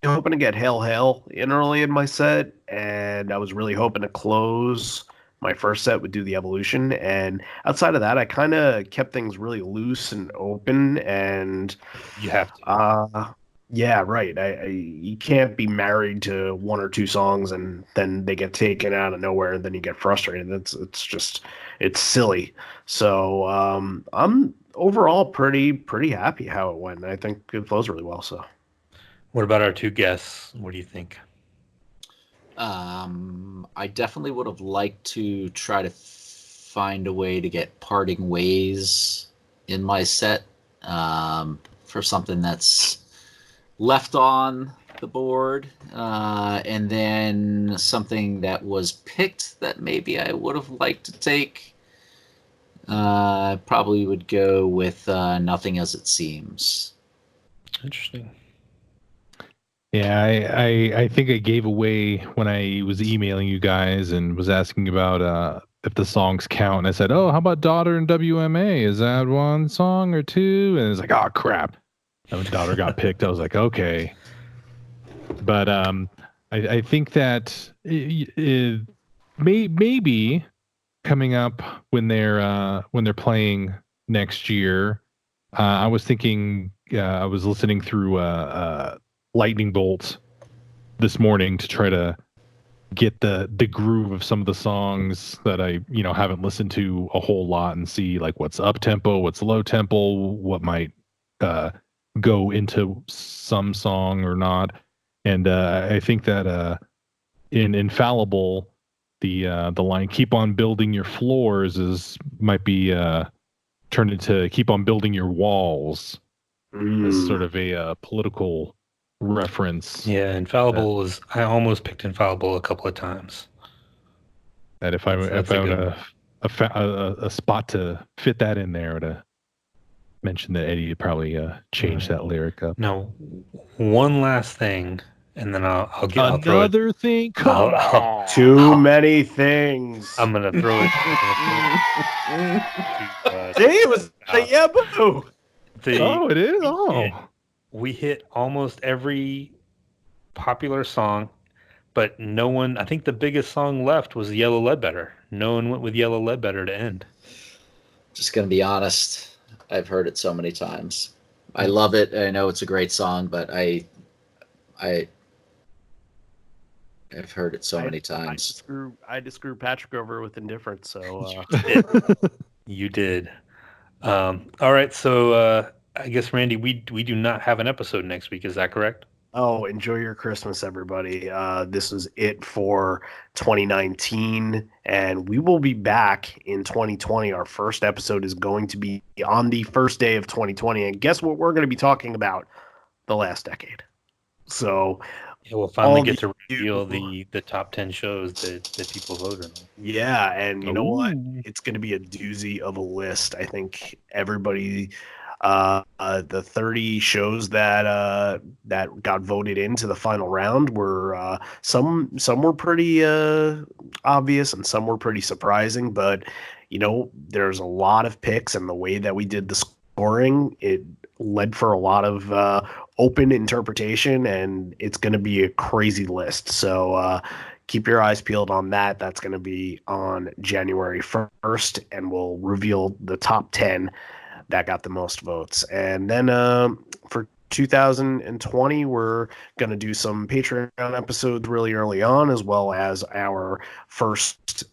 hoping to get Hail Hail in early in my set, and I was really hoping to close my first set with Do the Evolution. And outside of that, I kind of kept things really loose and open. And
you have to.
Yeah, right. You can't be married to one or two songs and then they get taken out of nowhere and then you get frustrated. It's silly. So I'm overall pretty happy how it went. I think it flows really well. So.
What about our two guests? What do you think?
I definitely would have liked to try to find a way to get Parting Ways in my set for something that's left on the board, and then something that was picked that maybe I would have liked to take. Probably would go with Nothing As It Seems.
Interesting.
Yeah, I think I gave away when I was emailing you guys and was asking about if the songs count. And I said, oh, how about Daughter and WMA? Is that one song or two? And it's like, oh, crap. And when Daughter got picked, I was like, okay. But I think that it maybe coming up when they're playing next year, I was thinking I was listening through Lightning Bolts this morning to try to get the groove of some of the songs that I haven't listened to a whole lot and see like what's up tempo, what's low tempo, what might go into some song or not. And I think that in Infallible, the line "Keep on building your floors" might be turned into "Keep on building your walls" as sort of a political reference.
Yeah, Infallible is. I almost picked Infallible a couple of times.
That if I found a spot to fit that in there, I would have mentioned that Eddie probably changed that lyric up.
No, one last thing, and then I'll throw
another thing. Come on,
too many things.
I'm gonna throw it.
See, it was the Yabu.
It is. Oh.
We hit almost every popular song, but no one. I think the biggest song left was Yellow Ledbetter. No one went with Yellow Ledbetter to end.
Just gonna be honest, I've heard it so many times. I love it. I know it's a great song, but I've heard it so many times.
I just screw Patrick over with Indifference. So
you did. All right, so I guess Randy, we do not have an episode next week. Is that correct?
Oh, enjoy your Christmas, everybody. This is it for 2019, and we will be back in 2020. Our first episode is going to be on the first day of 2020, and guess what we're going to be talking about? The last decade. So,
Yeah, we'll finally
all
get
of
to reveal
you,
the top 10 shows that people voted on.
yeah, and you know what?
Ooh.
It's going to be a doozy of a list. I think everybody, the 30 shows that got voted into the final round were some were pretty obvious and some were pretty surprising. But there's a lot of picks, and the way that we did the scoring, it led for a lot of open interpretation, and it's going to be a crazy list. So. Keep your eyes peeled on that. That's going to be on January 1st, and we'll reveal the top 10 that got the most votes. And then for 2020, we're going to do some Patreon episodes really early on, as well as our first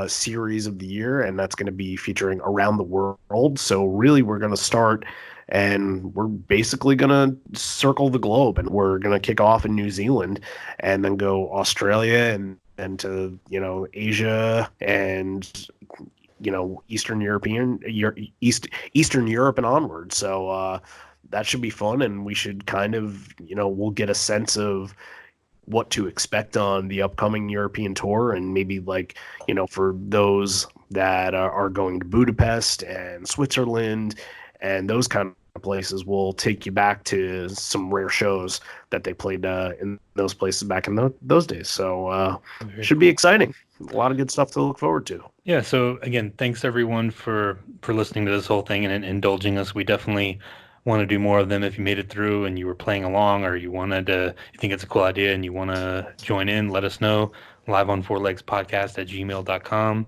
series of the year, and that's going to be featuring Around the World. So really, we're going to start and we're basically going to circle the globe, and we're going to kick off in New Zealand and then go Australia and to Asia and Eastern Eastern Europe and onward. So that should be fun, and we should kind of we'll get a sense of what to expect on the upcoming European tour, and maybe for those that are going to Budapest and Switzerland and those kind of places, we'll take you back to some rare shows that they played in those places back in those days. So should be exciting. A lot of good stuff to look forward to.
Yeah, so again, thanks everyone for listening to this whole thing and indulging us. We definitely want to do more of them. If you made it through and you were playing along, or you think it's a cool idea and you want to join in, let us know. Live on Four Legs Podcast at gmail.com.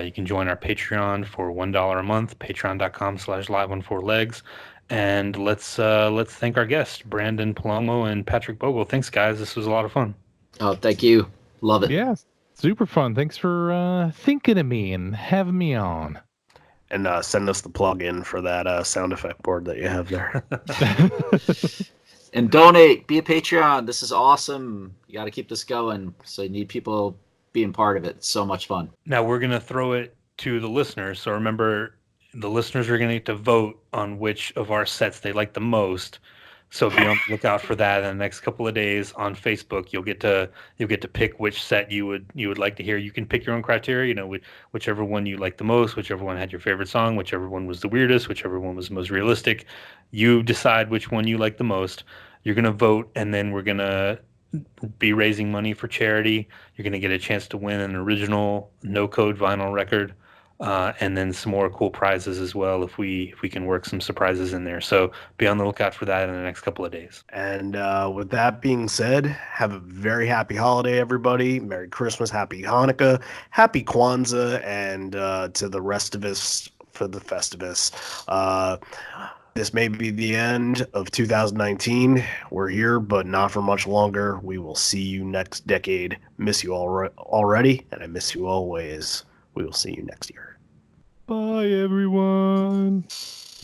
You can join our Patreon for $1 a month, patreon.com/live on four legs. And let's thank our guests, Branden, Palomo, and Patrick Boegel. Thanks, guys. This was a lot of fun.
Oh, thank you. Love it.
Yeah, super fun. Thanks for thinking of me and having me on.
And send us the plug-in for that sound effect board that you have there.
And donate. Be a Patreon. This is awesome. You got to keep this going. So you need people being part of it. It's so much fun.
Now we're going to throw it to the listeners. So remember, the listeners are going to get to vote on which of our sets they like the most. So be on the lookout for that in the next couple of days on Facebook. You'll get to pick which set you would like to hear. You can pick your own criteria. Whichever one you like the most, whichever one had your favorite song, whichever one was the weirdest, whichever one was the most realistic. You decide which one you like the most. You're gonna vote, and then we're gonna be raising money for charity. You're gonna get a chance to win an original no code vinyl record. And then some more cool prizes as well if we can work some surprises in there. So be on the lookout for that in the next couple of days.
And with that being said, have a very happy holiday, everybody. Merry Christmas, Happy Hanukkah, Happy Kwanzaa, and to the rest of us for the Festivus. This may be the end of 2019. We're here, but not for much longer. We will see you next decade. Miss you all already, and I miss you always. We will see you next year.
Bye, everyone.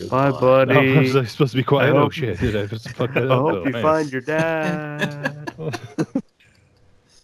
Bye, buddy.
Oh, was I supposed to be quiet?
I
Oh,
hope-
shit. Did I just fuck that
I
up?
hope
Oh,
you
man.
find your dad.